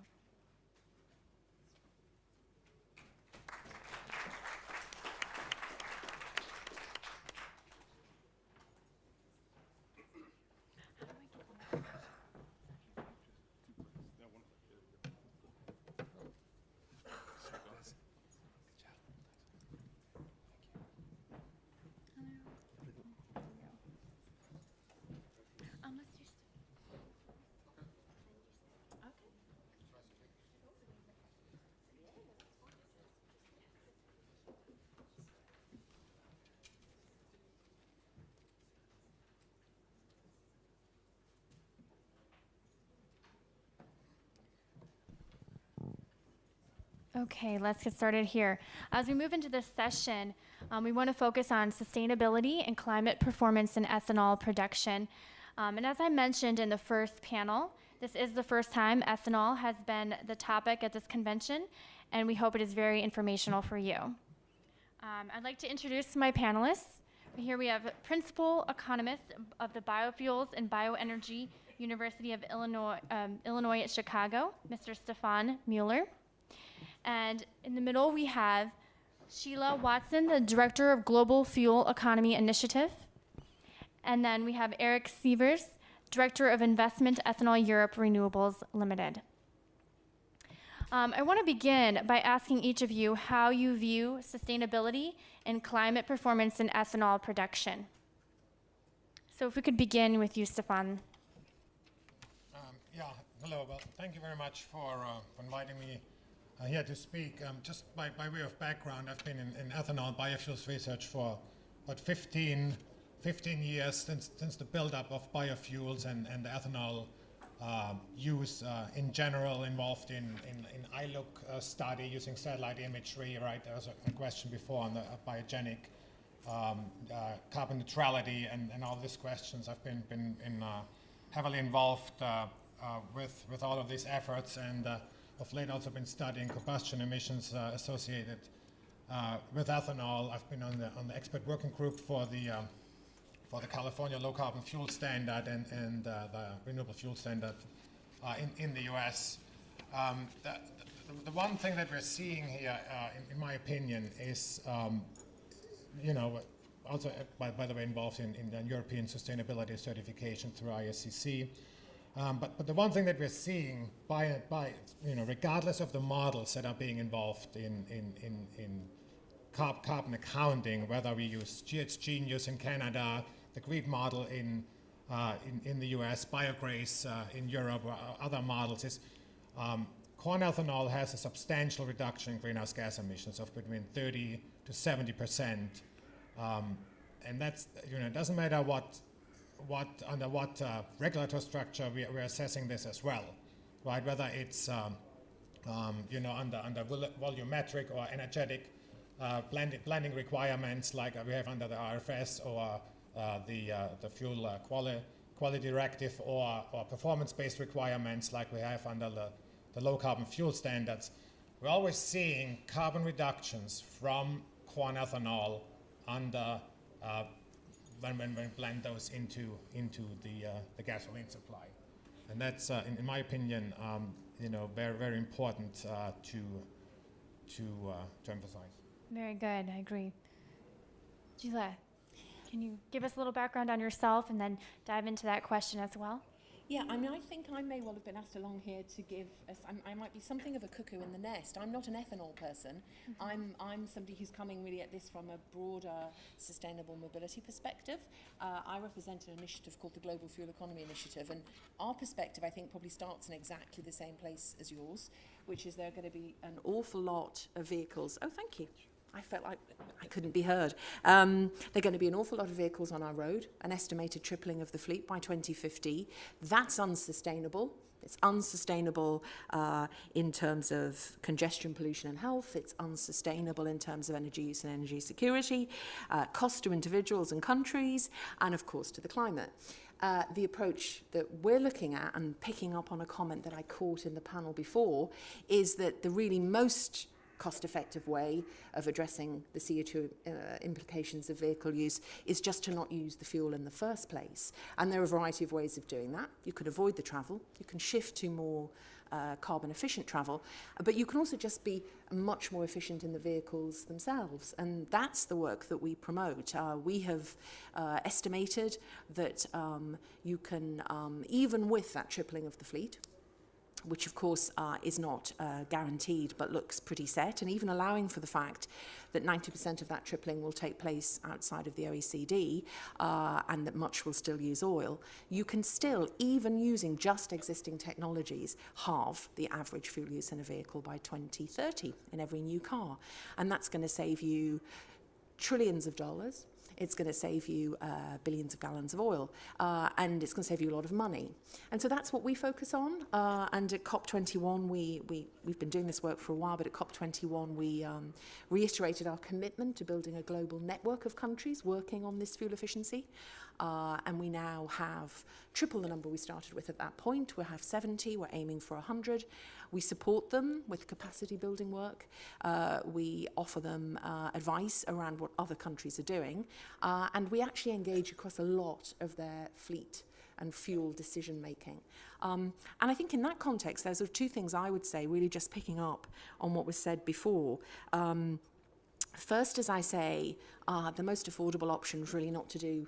Okay, let's get started here. As we move into this session, we want to focus on sustainability and climate performance in ethanol production. And as I mentioned in the first panel, this is the first time ethanol has been the topic at this convention, and we hope it is very informational for you. I'd like to introduce my panelists. Here we have Principal Economist of the Biofuels and Bioenergy University of Illinois at Chicago, Mr. Stefan Mueller. And in the middle, we have Sheila Watson, the Director of Global Fuel Economy Initiative. And then we have Eric Sievers, Director of Investment Ethanol Europe Renewables Limited. I want to begin by asking each of you how you view sustainability and climate performance in ethanol production. So if we could begin with you, Stefan. Hello. Well, thank you very much for inviting me here to speak. Just by way of background, I've been in ethanol biofuels research for about 15 years since the buildup of biofuels and the ethanol use in general, involved in ILUC study using satellite imagery, right? There was a question before on the biogenic carbon neutrality and all these questions. I've been heavily involved with all of these efforts, and of late also been studying combustion emissions associated with ethanol. I've been on the expert working group for the California Low Carbon Fuel Standard and the Renewable Fuel Standard in the US. The one thing that we're seeing here, in my opinion, is, also, by the way, involved in the European Sustainability Certification through ISCC. But the one thing that we're seeing, regardless of the models that are being involved in carbon accounting, whether we use GHG in Canada, the GREET model in the US, BioGrace in Europe, or other models, is corn ethanol has a substantial reduction in greenhouse gas emissions of between 30 to 70%, and that's, it doesn't matter under what regulatory structure we're assessing this as well, right? Whether it's under volumetric or energetic blending requirements like we have under the RFS, or the fuel quality directive, or performance-based requirements like we have under the low carbon fuel standards. We're always seeing carbon reductions from corn ethanol under when we blend those into the gasoline supply, and that's in my opinion very, very important to emphasize. Very good, I agree. Gila, can you give us a little background on yourself and then dive into that question as well? Yeah, I mean, I think I may well have been asked along here to give us, I might be something of a cuckoo in the nest. I'm not an ethanol person. Mm-hmm. I'm somebody who's coming really at this from a broader sustainable mobility perspective. I represent an initiative called the Global Fuel Economy Initiative, and our perspective, I think, probably starts in exactly the same place as yours, which is there are going to be an awful lot of vehicles. Oh, thank you. I felt like I couldn't be heard. There are going to be an awful lot of vehicles on our road, an estimated tripling of the fleet by 2050. That's unsustainable. It's unsustainable in terms of congestion, pollution and health. It's unsustainable in terms of energy use and energy security, cost to individuals and countries, and of course to the climate. The approach that we're looking at, and picking up on a comment that I caught in the panel before, is that the really most cost-effective way of addressing the CO2 implications of vehicle use is just to not use the fuel in the first place. And there are a variety of ways of doing that. You can avoid the travel, you can shift to more carbon-efficient travel, but you can also just be much more efficient in the vehicles themselves, and that's the work that we promote. We have estimated that you can, even with that tripling of the fleet, which of course is not guaranteed but looks pretty set, and even allowing for the fact that 90% of that tripling will take place outside of the OECD and that much will still use oil, you can still, even using just existing technologies, halve the average fuel use in a vehicle by 2030 in every new car. And that's going to save you trillions of dollars. it's going to save you billions of gallons of oil, and it's going to save you a lot of money. And so that's what we focus on. And at COP21, we've been doing this work for a while, but at COP21 we reiterated our commitment to building a global network of countries working on this fuel efficiency. And we now have triple the number we started with at that point. We have 70, we're aiming for 100. We support them with capacity building work. We offer them advice around what other countries are doing. And we actually engage across a lot of their fleet and fuel decision making. And I think in that context, there's sort of two things I would say, really just picking up on what was said before. First, as I say, the most affordable option is really not to do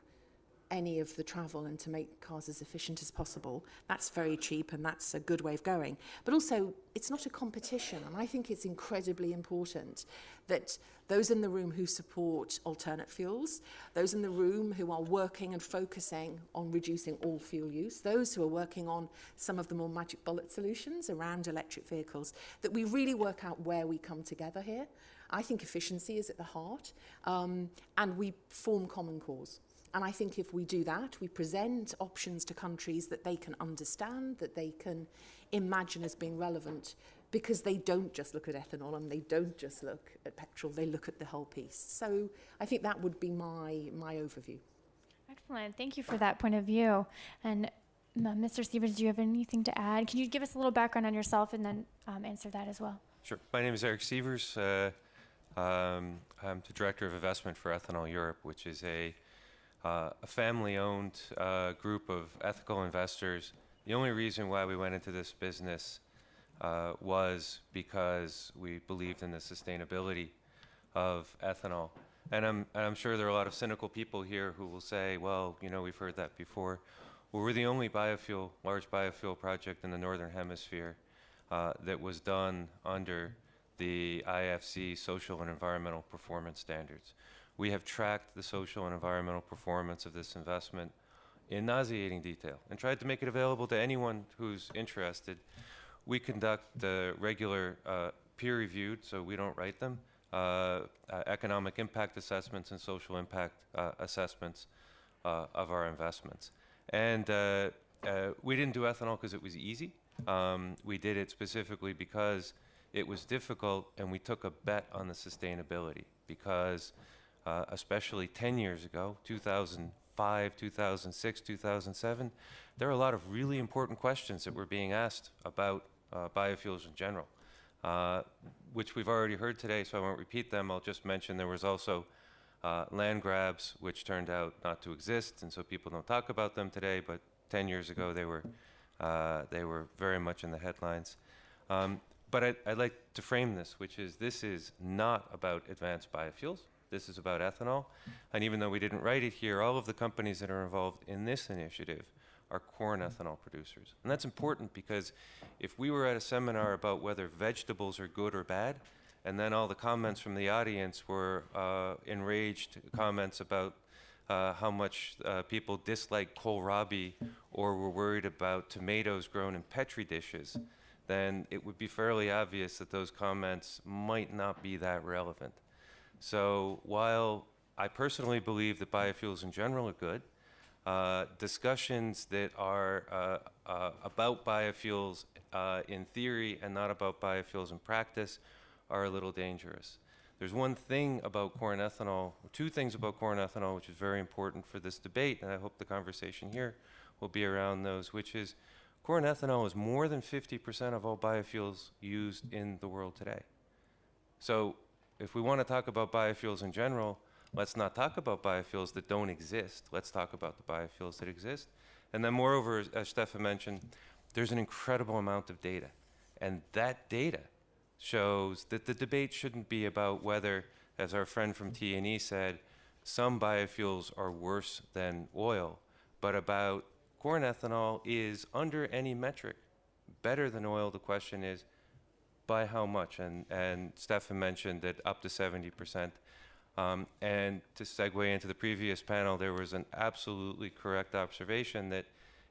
any of the travel and to make cars as efficient as possible. That's very cheap and that's a good way of going. But also, it's not a competition, and I think it's incredibly important that those in the room who support alternate fuels, those in the room who are working and focusing on reducing all fuel use, those who are working on some of the more magic bullet solutions around electric vehicles, that we really work out where we come together here. I think efficiency is at the heart, and we form common cause. And I think if we do that, we present options to countries that they can understand, that they can imagine as being relevant, because they don't just look at ethanol and they don't just look at petrol, they look at the whole piece. So I think that would be my overview. Excellent. Thank you for that point of view. And Mr. Siebers, do you have anything to add? Can you give us a little background on yourself and then answer that as well? Sure. My name is Eric Sievers. I'm the Director of Investment for Ethanol Europe, which is a family-owned group of ethical investors. The only reason why we went into this business was because we believed in the sustainability of ethanol. And I'm sure there are a lot of cynical people here who will say, well, you know, we've heard that before. Well, we're the only large biofuel project in the Northern Hemisphere that was done under the IFC social and environmental performance standards. We have tracked the social and environmental performance of this investment in nauseating detail and tried to make it available to anyone who's interested. We conduct regular peer-reviewed, so we don't write them, economic impact assessments and social impact assessments of our investments. And we didn't do ethanol because it was easy. We did it specifically because it was difficult, and we took a bet on the sustainability because especially 10 years ago, 2005, 2006, 2007, there are a lot of really important questions that were being asked about biofuels in general, which we've already heard today, so I won't repeat them. I'll just mention there was also land grabs, which turned out not to exist, and so people don't talk about them today, but 10 years ago they were very much in the headlines. But I'd like to frame this is not about advanced biofuels. This is about ethanol. And even though we didn't write it here, all of the companies that are involved in this initiative are corn ethanol producers. And that's important because if we were at a seminar about whether vegetables are good or bad, and then all the comments from the audience were enraged comments about how much people dislike kohlrabi or were worried about tomatoes grown in Petri dishes, then it would be fairly obvious that those comments might not be that relevant. So while I personally believe that biofuels in general are good, discussions that are about biofuels in theory and not about biofuels in practice are a little dangerous. There's one thing about corn ethanol, or two things about corn ethanol, which is very important for this debate, and I hope the conversation here will be around those, which is corn ethanol is more than 50% of all biofuels used in the world today. So if we want to talk about biofuels in general, let's not talk about biofuels that don't exist. Let's talk about the biofuels that exist. And then moreover, as Stefan mentioned, there's an incredible amount of data. And that data shows that the debate shouldn't be about whether, as our friend from T&E said, some biofuels are worse than oil, but about corn ethanol is, under any metric, better than oil. The question is, by how much? And Stefan mentioned that up to 70%. And to segue into the previous panel, there was an absolutely correct observation that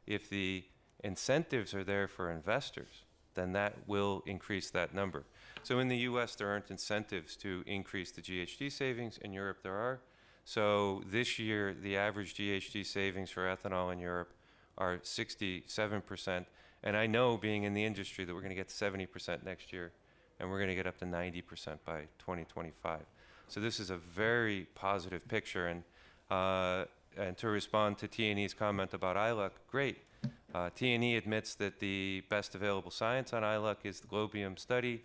if the incentives are there for investors, then that will increase that number. So in the US, there aren't incentives to increase the GHG savings. In Europe, there are. So this year, the average GHG savings for ethanol in Europe are 67%. And I know, being in the industry, that we're going to get 70% next year, and we're going to get up to 90% by 2025. So this is a very positive picture. And to respond to T&E's comment about ILUC, great. T&E admits that the best available science on ILUC is the Globium study.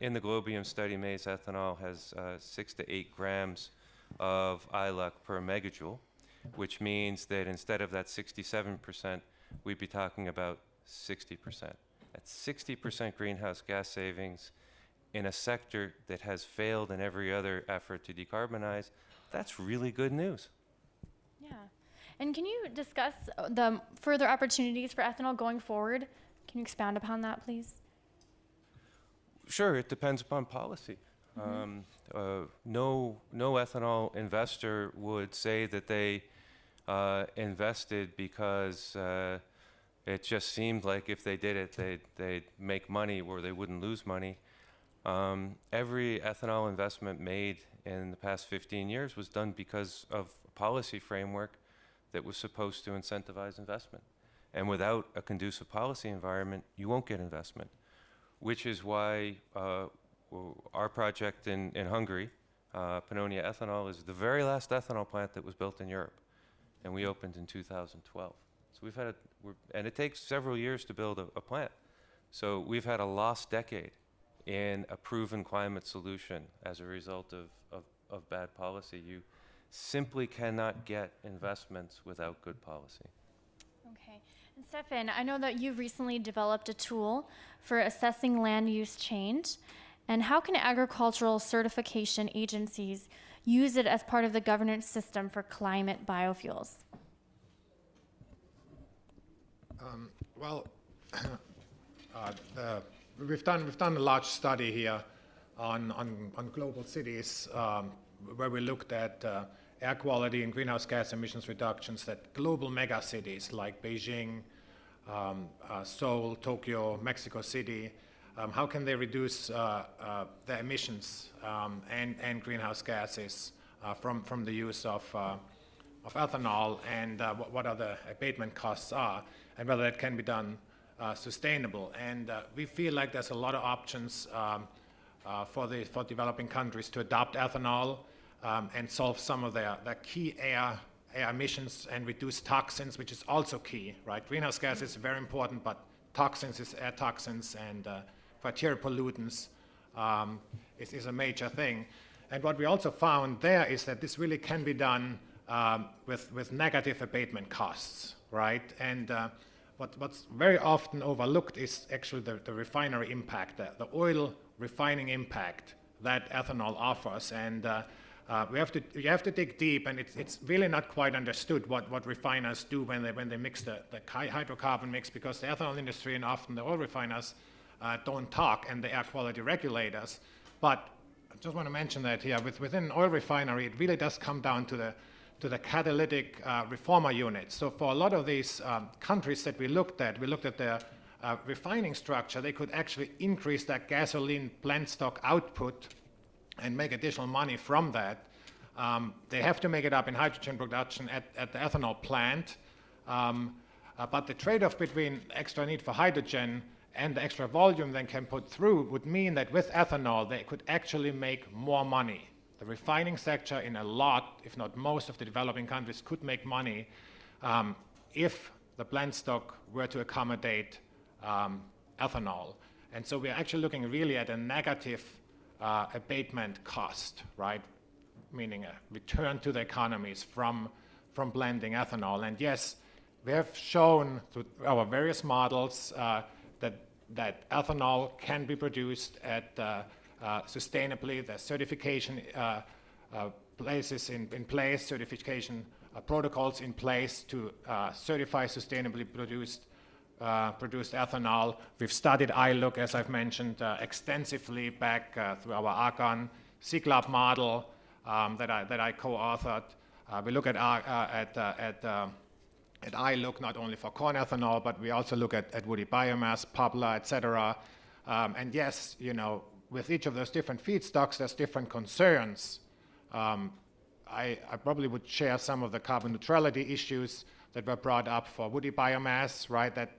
In the Globium study, maize ethanol has 6 to 8 grams of ILUC per megajoule, which means that instead of that 67%, we'd be talking about 60%. That's 60% greenhouse gas savings in a sector that has failed in every other effort to decarbonize. That's really good news. Yeah. And can you discuss the further opportunities for ethanol going forward? Can you expound upon that, please? Sure, it depends upon policy. No ethanol investor would say that they invested because it just seemed like if they did it, they'd make money or they wouldn't lose money. Every ethanol investment made in the past 15 years was done because of a policy framework that was supposed to incentivize investment. And without a conducive policy environment, you won't get investment, which is why our project in Hungary, Pannonia Ethanol, is the very last ethanol plant that was built in Europe, and we opened in 2012. So we've had and it takes several years to build a plant. So we've had a lost decade in a proven climate solution as a result of bad policy. You simply cannot get investments without good policy. Okay. And Stefan, I know that you've recently developed a tool for assessing land use change. And how can agricultural certification agencies use it as part of the governance system for climate biofuels? We've done a large study here on global cities where we looked at air quality and greenhouse gas emissions reductions that global mega cities like Beijing, Seoul, Tokyo, Mexico City, how can they reduce their emissions and greenhouse gases from the use of ethanol, and what other abatement costs are, and whether that can be done sustainable. And we feel like there's a lot of options for developing countries to adopt ethanol and solve some of their key air emissions and reduce toxins, which is also key, right? Greenhouse gas is very important, but toxins is air toxins and criteria pollutants is a major thing. And what we also found there is that this really can be done with negative abatement costs, right? And what's very often overlooked is actually the refinery impact, the oil refining impact that ethanol offers. And you have to dig deep, and it's really not quite understood what refiners do when they mix the hydrocarbon mix, because the ethanol industry and often the oil refiners don't talk, and the air quality regulators. But I just want to mention that here, within an oil refinery, it really does come down to the catalytic reformer units. So for a lot of these countries that we looked at their refining structure. They could actually increase that gasoline blend stock output and make additional money from that. They have to make it up in hydrogen production at the ethanol plant. But the trade-off between extra need for hydrogen and the extra volume they can put through would mean that with ethanol, they could actually make more money. The refining sector in a lot, if not most of the developing countries could make money if the blend stock were to accommodate ethanol. And so we're actually looking really at a negative abatement cost, right? Meaning a return to the economies from blending ethanol. And yes, we have shown through our various models that ethanol can be produced at sustainably. The certification places in place, certification protocols in place to certify sustainably produced ethanol. We've studied ILUC, as I've mentioned, extensively back through our Argonne C-Club model that I co-authored. We look at ILUC not only for corn ethanol, but we also look at woody biomass, poplar, etc. And yes, you know, with each of those different feedstocks, there's different concerns. I probably would share some of the carbon neutrality issues that were brought up for woody biomass, right? That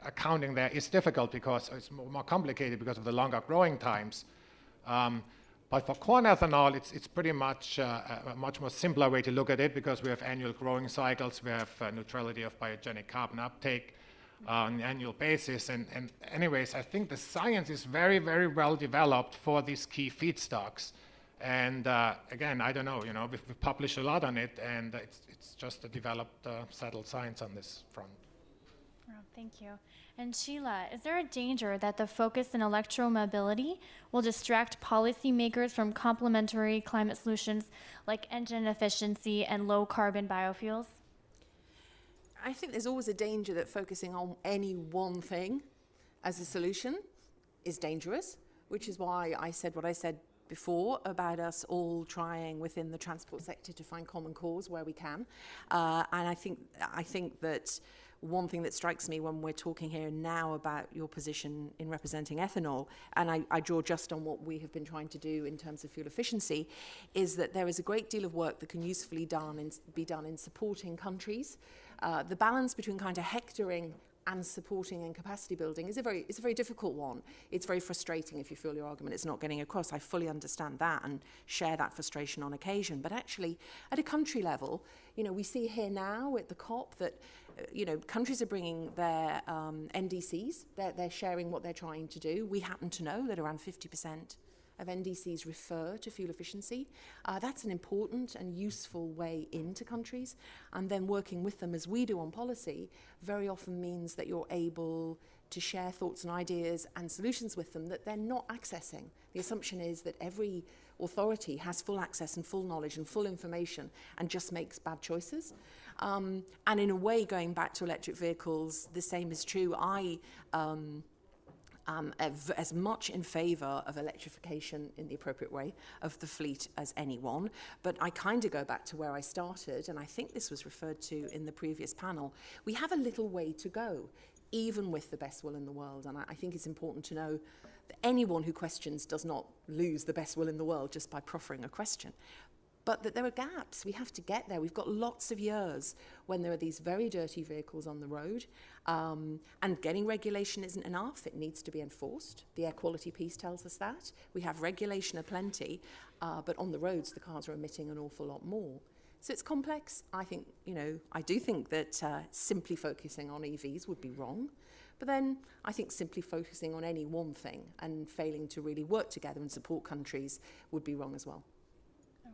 accounting there is difficult because it's more complicated because of the longer growing times. But for corn ethanol, it's pretty much a much more simpler way to look at it because we have annual growing cycles, we have neutrality of biogenic carbon uptake on an annual basis. And anyways, I think the science is very, very well developed for these key feedstocks. And again, I don't know, we've published a lot on it, and it's just a developed, settled science on this front. Oh, thank you. And Sheila, is there a danger that the focus in electromobility will distract policymakers from complementary climate solutions like engine efficiency and low carbon biofuels? I think there's always a danger that focusing on any one thing as a solution is dangerous, which is why I said what I said before about us all trying within the transport sector to find common cause where we can. And I think that one thing that strikes me when we're talking here now about your position in representing ethanol, and I draw just on what we have been trying to do in terms of fuel efficiency, is that there is a great deal of work that can usefully be done in supporting countries. The balance between kind of hectoring and supporting and capacity building is a very difficult one. It's very frustrating if you feel your argument is not getting across. I fully understand that and share that frustration on occasion. But actually, at a country level, we see here now at the COP that countries are bringing their NDCs. They're sharing what they're trying to do. We happen to know that around 50% of NDCs refer to fuel efficiency. That's an important and useful way into countries. And then working with them as we do on policy very often means that you're able to share thoughts and ideas and solutions with them that they're not accessing. The assumption is that every authority has full access and full knowledge and full information and just makes bad choices. And in a way, going back to electric vehicles, the same is true. I as much in favour of electrification in the appropriate way of the fleet as anyone, but I kind of go back to where I started, and I think this was referred to in the previous panel. We have a little way to go, even with the best will in the world, and I think it's important to know that anyone who questions does not lose the best will in the world just by proffering a question. But that there are gaps. We have to get there. We've got lots of years when there are these very dirty vehicles on the road, and getting regulation isn't enough. It needs to be enforced. The air quality piece tells us that. We have regulation aplenty, but on the roads, the cars are emitting an awful lot more. So it's complex. I think, I do think that simply focusing on EVs would be wrong. But then I think simply focusing on any one thing and failing to really work together and support countries would be wrong as well.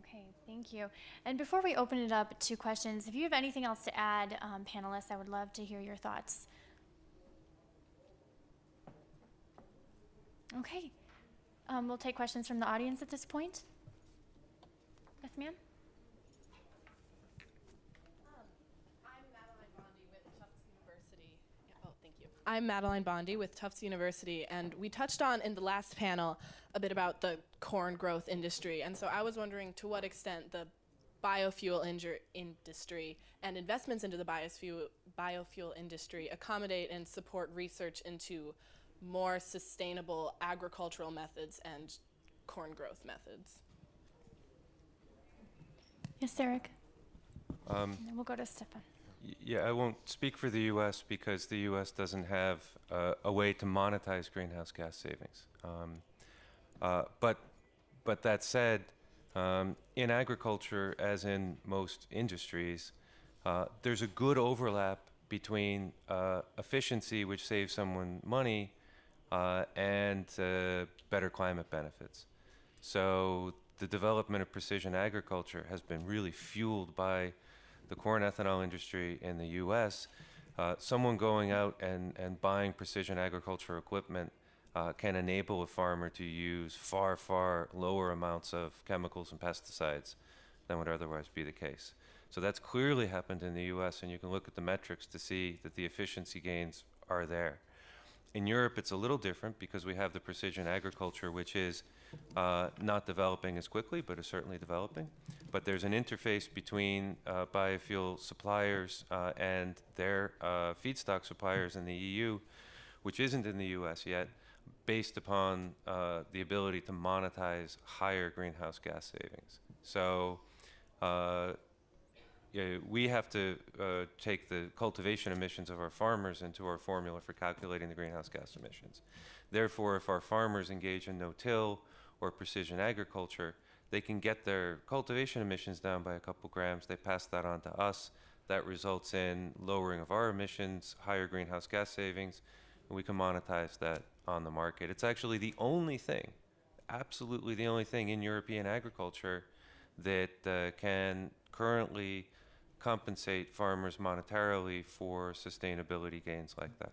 Okay, thank you. And before we open it up to questions, if you have anything else to add, panelists, I would love to hear your thoughts. Okay, we'll take questions from the audience at this point. Yes, ma'am? I'm Madeline Bondi with Tufts University, and we touched on in the last panel a bit about the corn growth industry, and so I was wondering to what extent the biofuel industry and investments into the biofuel industry accommodate and support research into more sustainable agricultural methods and corn growth methods. Yes, Eric. And then we'll go to Stefan. Yeah, I won't speak for the U.S. because the U.S. doesn't have a way to monetize greenhouse gas savings. But that said, in agriculture, as in most industries, there's a good overlap between efficiency, which saves someone money, and better climate benefits. So the development of precision agriculture has been really fueled by the corn ethanol industry in the U.S. Someone going out and buying precision agriculture equipment can enable a farmer to use far, far lower amounts of chemicals and pesticides than would otherwise be the case. So that's clearly happened in the U.S., and you can look at the metrics to see that the efficiency gains are there. In Europe, it's a little different because we have the precision agriculture, which is not developing as quickly, but is certainly developing. But there's an interface between biofuel suppliers and their feedstock suppliers in the EU, which isn't in the US yet, based upon the ability to monetize higher greenhouse gas savings. So we have to take the cultivation emissions of our farmers into our formula for calculating the greenhouse gas emissions. Therefore, if our farmers engage in no-till or precision agriculture, they can get their cultivation emissions down by a couple grams. They pass that on to us. That results in lowering of our emissions, higher greenhouse gas savings, and we can monetize that on the market. It's actually the only thing, absolutely the only thing in European agriculture that can currently compensate farmers monetarily for sustainability gains like that.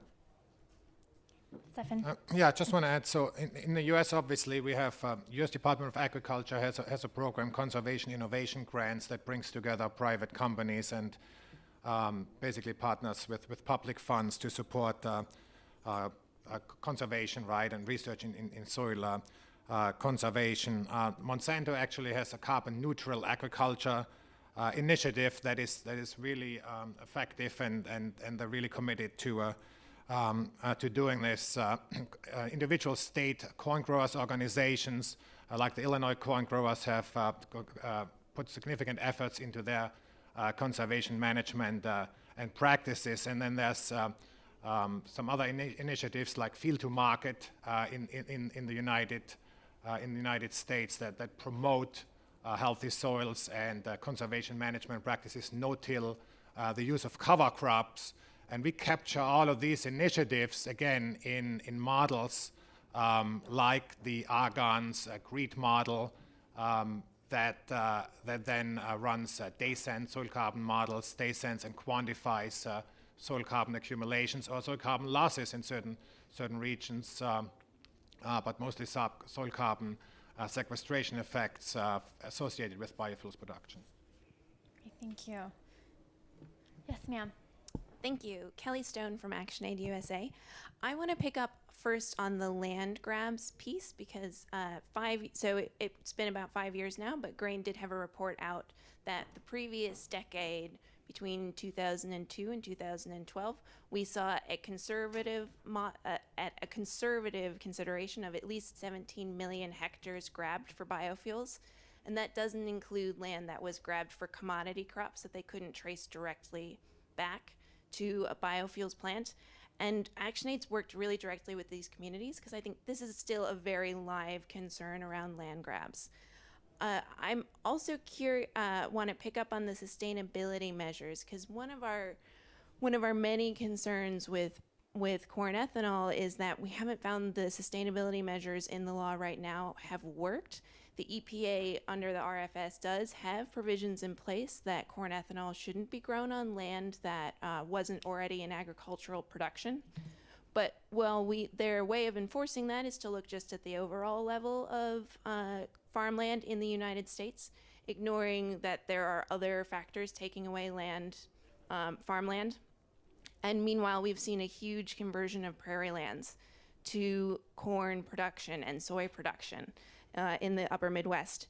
Stefan? Yeah, I just want to add, so in the US, obviously, we have US Department of Agriculture has a program, Conservation Innovation Grants, that brings together private companies and basically partners with public funds to support conservation, right, and research in soil conservation. Monsanto actually has a carbon neutral agriculture initiative that is really effective, and they're really committed to doing this. Individual state corn growers organizations like the Illinois corn growers have put significant efforts into their conservation management and practices, and then there's some other initiatives like Field to Market in the United States that promote healthy soils and conservation management practices, no-till, the use of cover crops, and we capture all of these initiatives again in models like the Argonne's GREET model that then runs day-sense soil carbon models, day-sense, and quantifies soil carbon accumulations or soil carbon losses in certain regions, but mostly soil carbon sequestration effects associated with biofuels production. Okay, thank you. Yes, ma'am. Thank you. Kelly Stone from ActionAid USA. I want to pick up first on the land grabs piece because it's been about 5 years now, but Grain did have a report out that the previous decade, between 2002 and 2012, we saw a conservative consideration of at least 17 million hectares grabbed for biofuels, and that doesn't include land that was grabbed for commodity crops that they couldn't trace directly back to a biofuels plant. And ActionAid's worked really directly with these communities because I think this is still a very live concern around land grabs. I'm also want to pick up on the sustainability measures because one of our many concerns with corn ethanol is that we haven't found the sustainability measures in the law right now have worked. The EPA under the RFS does have provisions in place that corn ethanol shouldn't be grown on land that wasn't already in agricultural production. But their way of enforcing that is to look just at the overall level of farmland in the United States, ignoring that there are other factors taking away farmland. And meanwhile, we've seen a huge conversion of prairie lands to corn production and soy production in the upper Midwest.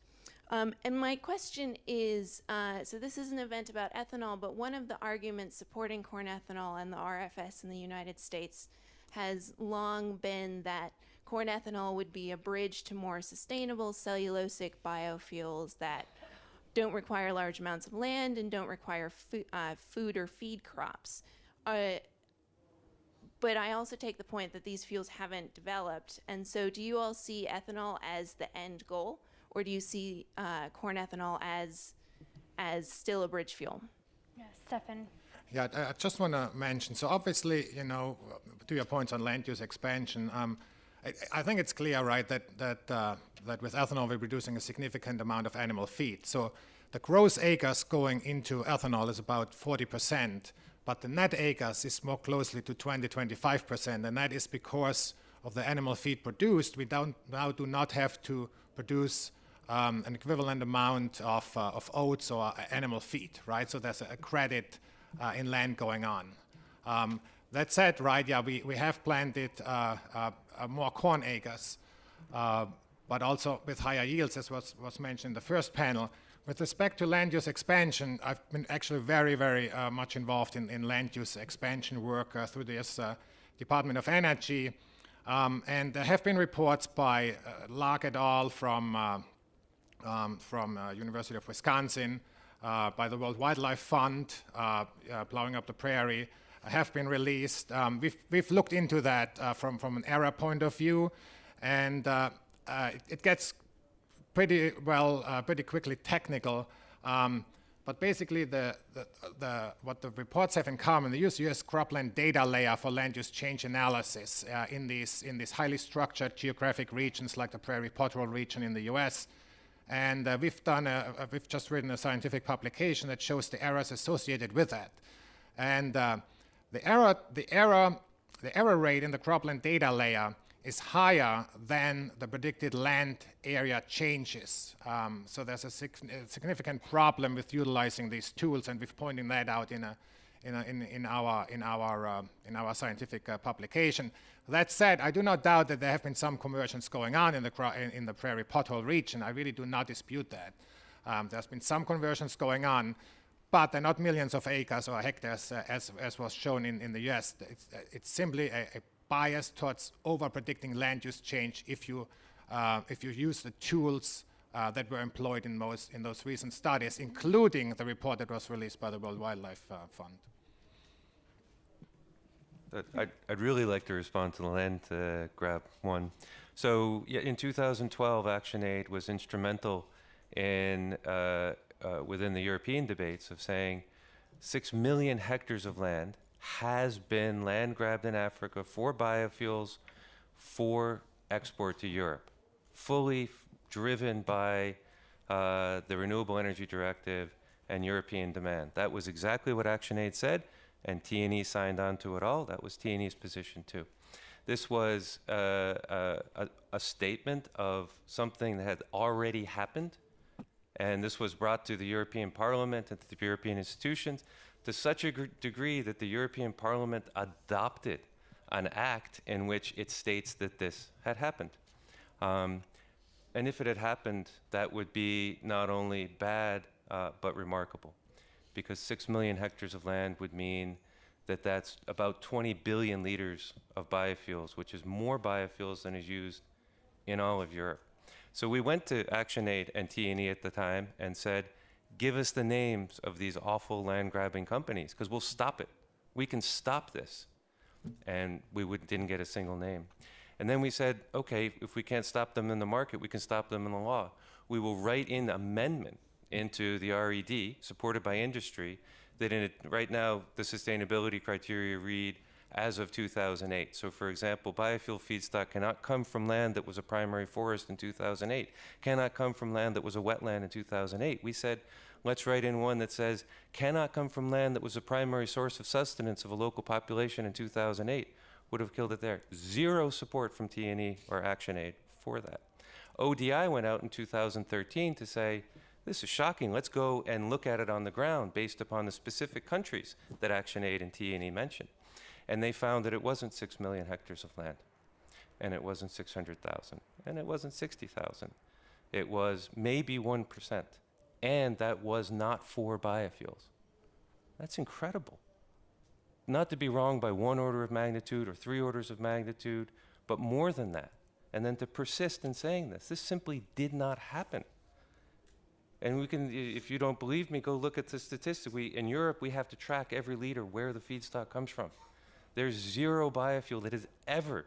And my question is, so this is an event about ethanol, but one of the arguments supporting corn ethanol and the RFS in the United States has long been that corn ethanol would be a bridge to more sustainable cellulosic biofuels that don't require large amounts of land and don't require food or feed crops. But I also take the point that these fuels haven't developed. And so do you all see ethanol as the end goal, or do you see corn ethanol as still a bridge fuel? Yes, Stefan. Yeah, I just want to mention, so obviously, to your points on land use expansion, I think it's clear, right, that with ethanol we're producing a significant amount of animal feed. So the gross acres going into ethanol is about 40%, but the net acres is more closely to 20-25%, and that is because of the animal feed produced. We now do not have to produce an equivalent amount of oats or animal feed, right? So there's a credit in land going on. That said, right, yeah, we have planted more corn acres, but also with higher yields, as was mentioned in the first panel. With respect to land use expansion, I've been actually very, very much involved in land use expansion work through this Department of Energy. And there have been reports by Lark et al. from University of Wisconsin, by the World Wildlife Fund, plowing up the prairie, have been released. We've looked into that from an error point of view, and it gets pretty quickly technical. But basically, what the reports have in common, they use US cropland data layer for land use change analysis in these highly structured geographic regions like the prairie pothole region in the US. And we've just written a scientific publication that shows the errors associated with that. And the error rate in the cropland data layer is higher than the predicted land area changes. So there's a significant problem with utilizing these tools, and we've pointed that out in our scientific publication. That said, I do not doubt that there have been some conversions going on in the prairie pothole region. I really do not dispute that. There's been some conversions going on, but they're not millions of acres or hectares as was shown in the US. It's simply a bias towards over-predicting land use change if you use the tools that were employed in those recent studies, including the report that was released by the World Wildlife Fund. I'd really like to respond to the land grab one. So yeah, in 2012, ActionAid was instrumental in within the European debates of saying 6 million hectares of land has been land grabbed in Africa for biofuels for export to Europe, fully driven by the Renewable Energy Directive and European demand. That was exactly what ActionAid said, and T&E signed on to it all. That was T&E's position too. This was a statement of something that had already happened, and this was brought to the European Parliament and to the European institutions to such a degree that the European Parliament adopted an act in which it states that this had happened. And if it had happened, that would be not only bad, but remarkable. Because 6 million hectares of land would mean that that's about 20 billion liters of biofuels, which is more biofuels than is used in all of Europe. So we went to ActionAid and T&E at the time and said, give us the names of these awful land grabbing companies, because we'll stop it. We can stop this. And we didn't get a single name. And then we said, okay, if we can't stop them in the market, we can stop them in the law. We will write in amendment into the RED, supported by industry, that right now the sustainability criteria read as of 2008. So for example, biofuel feedstock cannot come from land that was a primary forest in 2008, cannot come from land that was a wetland in 2008. We said, let's write in one that says, cannot come from land that was a primary source of sustenance of a local population in 2008. Would have killed it there. Zero support from T&E or ActionAid for that. ODI went out in 2013 to say, this is shocking, let's go and look at it on the ground based upon the specific countries that ActionAid and T&E mentioned. And they found that it wasn't 6 million hectares of land, and it wasn't 600,000, and it wasn't 60,000. It was maybe 1%, and that was not for biofuels. That's incredible. Not to be wrong by 1 order of magnitude or 3 orders of magnitude, but more than that. And then to persist in saying this simply did not happen. And we can, if you don't believe me, go look at the statistic. In Europe, we have to track every liter where the feedstock comes from. There's zero biofuel that has ever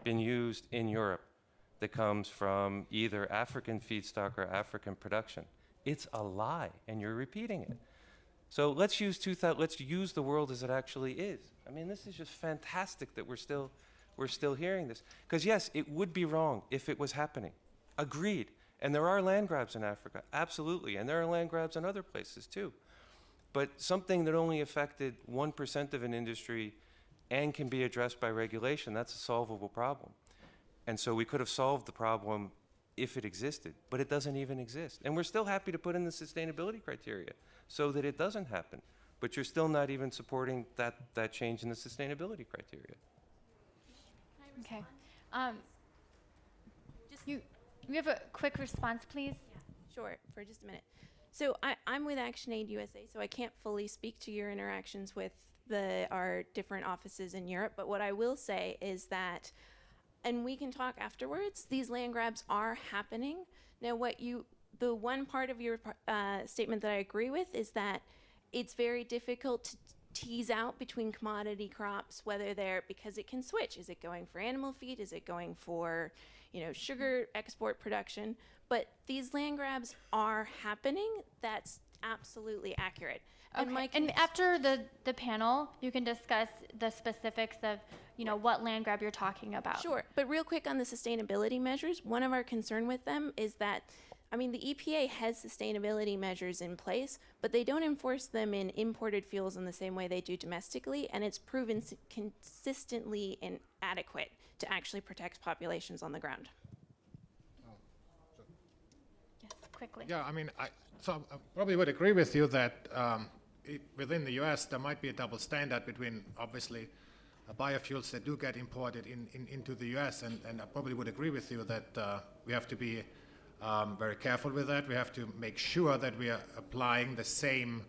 been used in Europe that comes from either African feedstock or African production. It's a lie, and you're repeating it. So let's use the world as it actually is. I mean, this is just fantastic that we're still hearing this. Because yes, it would be wrong if it was happening. Agreed. And there are land grabs in Africa, absolutely. And there are land grabs in other places too. But something that only affected 1% of an industry and can be addressed by regulation, that's a solvable problem. And so we could have solved the problem if it existed, but it doesn't even exist. And we're still happy to put in the sustainability criteria so that it doesn't happen. But you're still not even supporting that change in the sustainability criteria. Okay. You have a quick response, please? Yeah, sure, for just a minute. So I'm with ActionAid USA, so I can't fully speak to your interactions with our different offices in Europe, but what I will say is that, and we can talk afterwards, these land grabs are happening. Now what you the one part of your statement that I agree with is that it's very difficult to tease out between commodity crops, whether they're, because it can switch. Is it going for animal feed? Is it going for, sugar export production? But these land grabs are happening. That's absolutely accurate. Okay. And after the panel, you can discuss the specifics of, what land grab you're talking about. Sure. But real quick on the sustainability measures, one of our concern with them is that, the EPA has sustainability measures in place, but they don't enforce them in imported fuels in the same way they do domestically, and it's proven consistently inadequate to actually protect populations on the ground. Yes, quickly. Yeah, I probably would agree with you that within the US there might be a double standard between, obviously, biofuels that do get imported into the US, and I probably would agree with you that we have to be very careful with that. We have to make sure that we are applying the same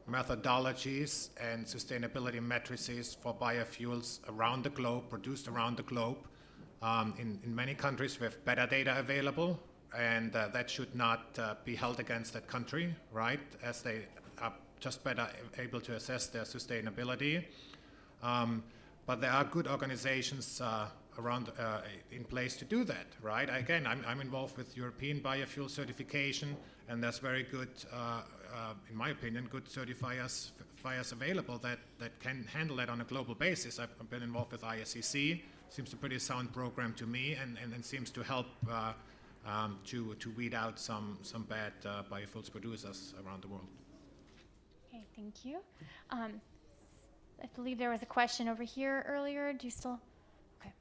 methodologies and sustainability matrices for biofuels around the globe, produced around the globe. In many countries we have better data available, and that should not be held against that country, right, as they are just better able to assess their sustainability. But there are good organizations around in place to do that, right? Again, I'm involved with European biofuel certification, and there's very good, in my opinion, good certifiers available that can handle that on a global basis. I've been involved with ISCC. Seems a pretty sound program to me, and seems to help to weed out some bad biofuels producers around the world. Okay, thank you. I believe there was a question over here earlier. Do you still? Okay.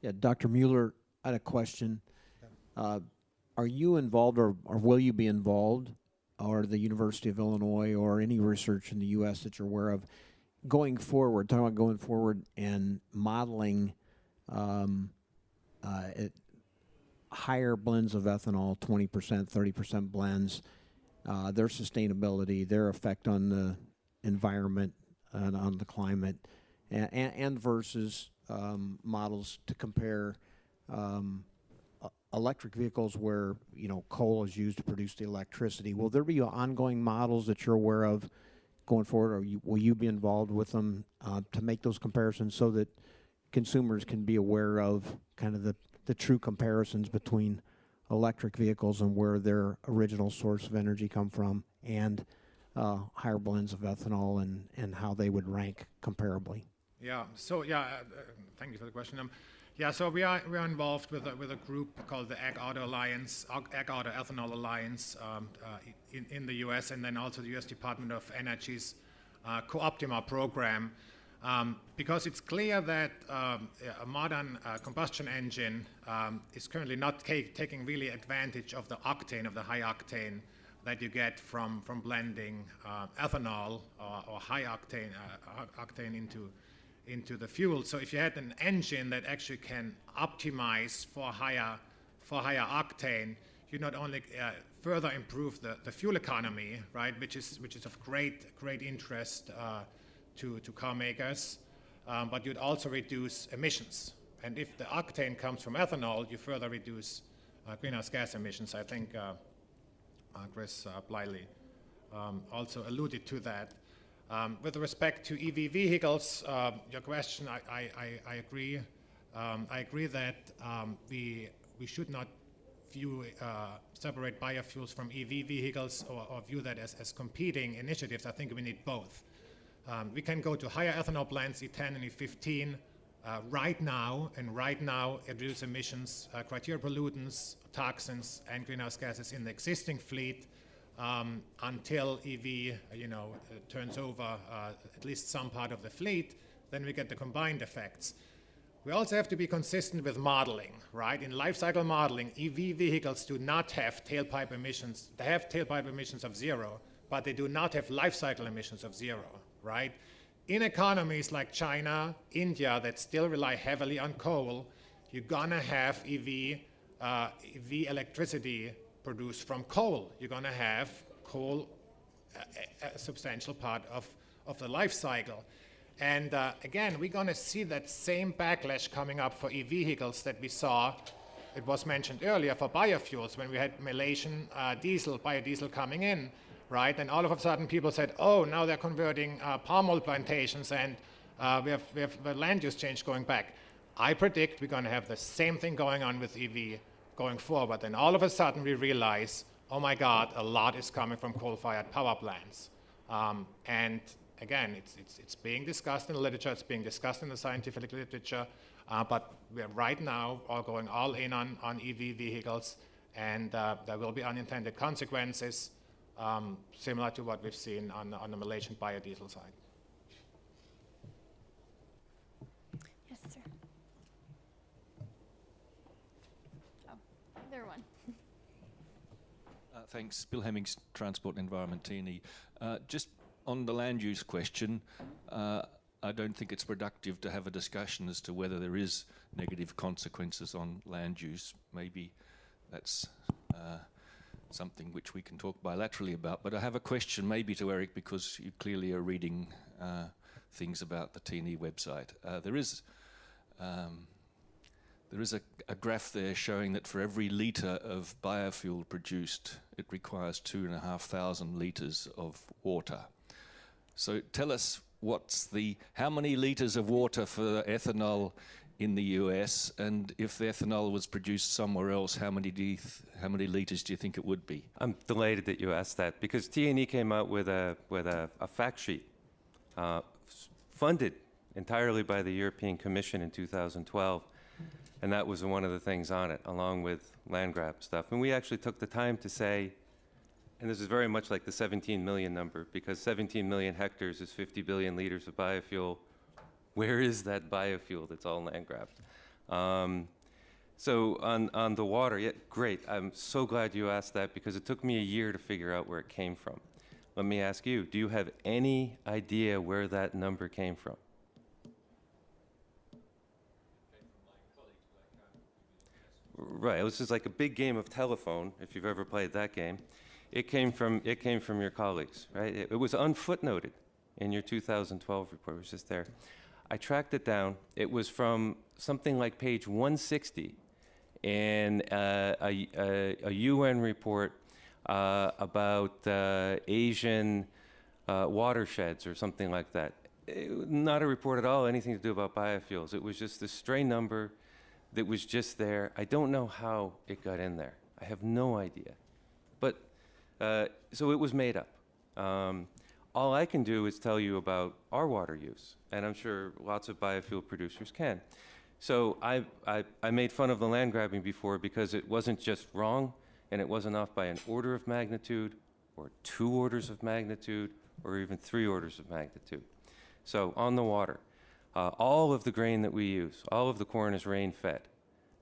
Yeah, Dr. Mueller, I had a question. Are you involved, or will you be involved, or the University of Illinois, or any research in the U.S. that you're aware of, going forward, talking about going forward and modeling higher blends of ethanol, 20%, 30% blends, their sustainability, their effect on the environment and on the climate, and versus models to compare electric vehicles where coal is used to produce the electricity? Will there be ongoing models that you're aware of going forward, or will you be involved with them to make those comparisons so that consumers can be aware of kind of the true comparisons between electric vehicles and where their original source of energy come from, and higher blends of ethanol and how they would rank comparably? Yeah. So thank you for the question. So we are involved with a group called the Ag Auto Alliance, Ag Auto Ethanol Alliance in the U.S., and then also the U.S. Department of Energy's Co-Optima program, because it's clear that a modern combustion engine is currently not taking really advantage of the octane, of the high octane that you get from blending ethanol or high octane into the fuel. So if you had an engine that actually can optimize for higher octane, you not only further improve the fuel economy, right, which is of great interest to car makers, but you'd also reduce emissions. And if the octane comes from ethanol, you further reduce greenhouse gas emissions. I think Chris Bliley also alluded to that. With respect to EV vehicles, your question, I agree. I agree that we should not separate biofuels from EV vehicles or view that as competing initiatives. I think we need both. We can go to higher ethanol blends, E10 and E15, right now reduce emissions, criteria pollutants, toxins, and greenhouse gases in the existing fleet until EV turns over at least some part of the fleet. Then we get the combined effects. We also have to be consistent with modeling, right? In life cycle modeling, EV vehicles do not have tailpipe emissions. They have tailpipe emissions of 0, but they do not have life cycle emissions of 0, right? In economies like China, India, that still rely heavily on coal, you're gonna have EV electricity produced from coal. You're gonna have coal a substantial part of the life cycle. And again, we're gonna see that same backlash coming up for EV vehicles that we saw it was mentioned earlier, for biofuels, when we had Malaysian biodiesel coming in, right? And all of a sudden people said, oh, now they're converting palm oil plantations, and we have the land use change going back. I predict we're going to have the same thing going on with EV going forward. And all of a sudden we realize, oh my God, a lot is coming from coal-fired power plants. And again, it's being discussed in the literature, it's being discussed in the scientific literature, but we're right now all going all in on EV vehicles, and there will be unintended consequences, similar to what we've seen on the Malaysian biodiesel side. Yes, sir. Oh, there one. Thanks. Bill Hemmings, Transport and Environment, T&E. Just on the land use question, I don't think it's productive to have a discussion as to whether there is negative consequences on land use. Maybe that's something which we can talk bilaterally about. But I have a question maybe to Eric, because you clearly are reading things about the T&E website. There is a graph there showing that for every litre of biofuel produced, it requires 2,500 litres of water. So tell us how many litres of water for ethanol in the US, and if the ethanol was produced somewhere else, how many litres do you think it would be? I'm delighted that you asked that, because T&E came out with a fact sheet funded entirely by the European Commission in 2012. And that was one of the things on it, along with land grab stuff. And we actually took the time to say, and this is very much like the 17 million number, because 17 million hectares is 50 billion liters of biofuel. Where is that biofuel that's all land grabbed? So on the water, yeah, great. I'm so glad you asked that, because it took me a year to figure out where it came from. Let me ask you, do you have any idea where that number came from? Right, it was just like a big game of telephone, if you've ever played that game. It came from your colleagues, right? It was unfootnoted in your 2012 report. It was just there. I tracked it down. It was from something like page 160 in a UN report about Asian watersheds or something like that. Not a report at all, anything to do about biofuels. It was just this stray number that was just there. I don't know how it got in there. I have no idea. But, so it was made up. All I can do is tell you about our water use, and I'm sure lots of biofuel producers can. So I made fun of the land grabbing before, because it wasn't just wrong, and it wasn't off by an order of magnitude, or 2 orders of magnitude, or even 3 orders of magnitude. So on the water, all of the grain that we use, all of the corn is rain-fed.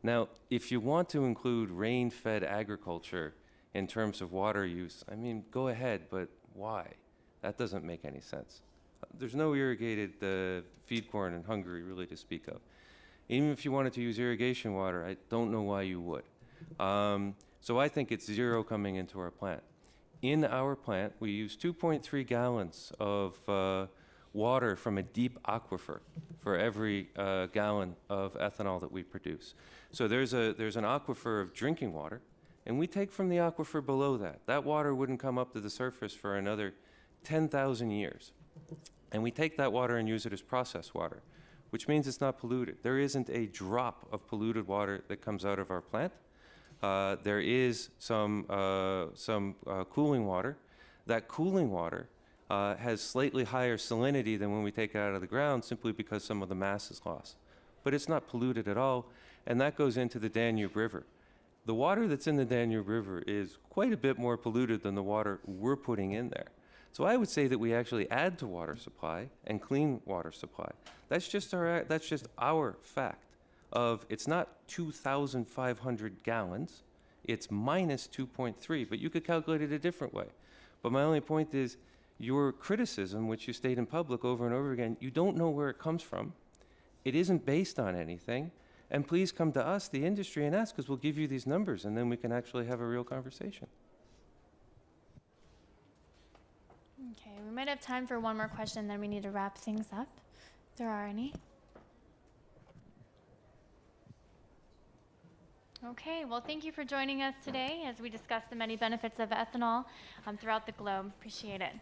Now, if you want to include rain-fed agriculture in terms of water use, I mean, go ahead, but why? That doesn't make any sense. There's no irrigated feed corn in Hungary, really, to speak of. Even if you wanted to use irrigation water, I don't know why you would. So I think it's 0 coming into our plant. In our plant, we use 2.3 gallons of water from a deep aquifer for every gallon of ethanol that we produce. So there's an aquifer of drinking water, and we take from the aquifer below that. That water wouldn't come up to the surface for another 10,000 years. And we take that water and use it as processed water, which means it's not polluted. There isn't a drop of polluted water that comes out of our plant. There is some cooling water. That cooling water has slightly higher salinity than when we take it out of the ground, simply because some of the mass is lost. But it's not polluted at all, and that goes into the Danube River. The water that's in the Danube River is quite a bit more polluted than the water we're putting in there. So I would say that we actually add to water supply and clean water supply. That's just our fact of, it's not 2,500 gallons, it's minus 2.3, but you could calculate it a different way. But my only point is, your criticism, which you state in public over and over again, you don't know where it comes from. It isn't based on anything. And please come to us, the industry, and ask, because we'll give you these numbers, and then we can actually have a real conversation. Okay, we might have time for one more question, then we need to wrap things up, if there are any. Okay, well, thank you for joining us today as we discuss the many benefits of ethanol throughout the globe. Appreciate it.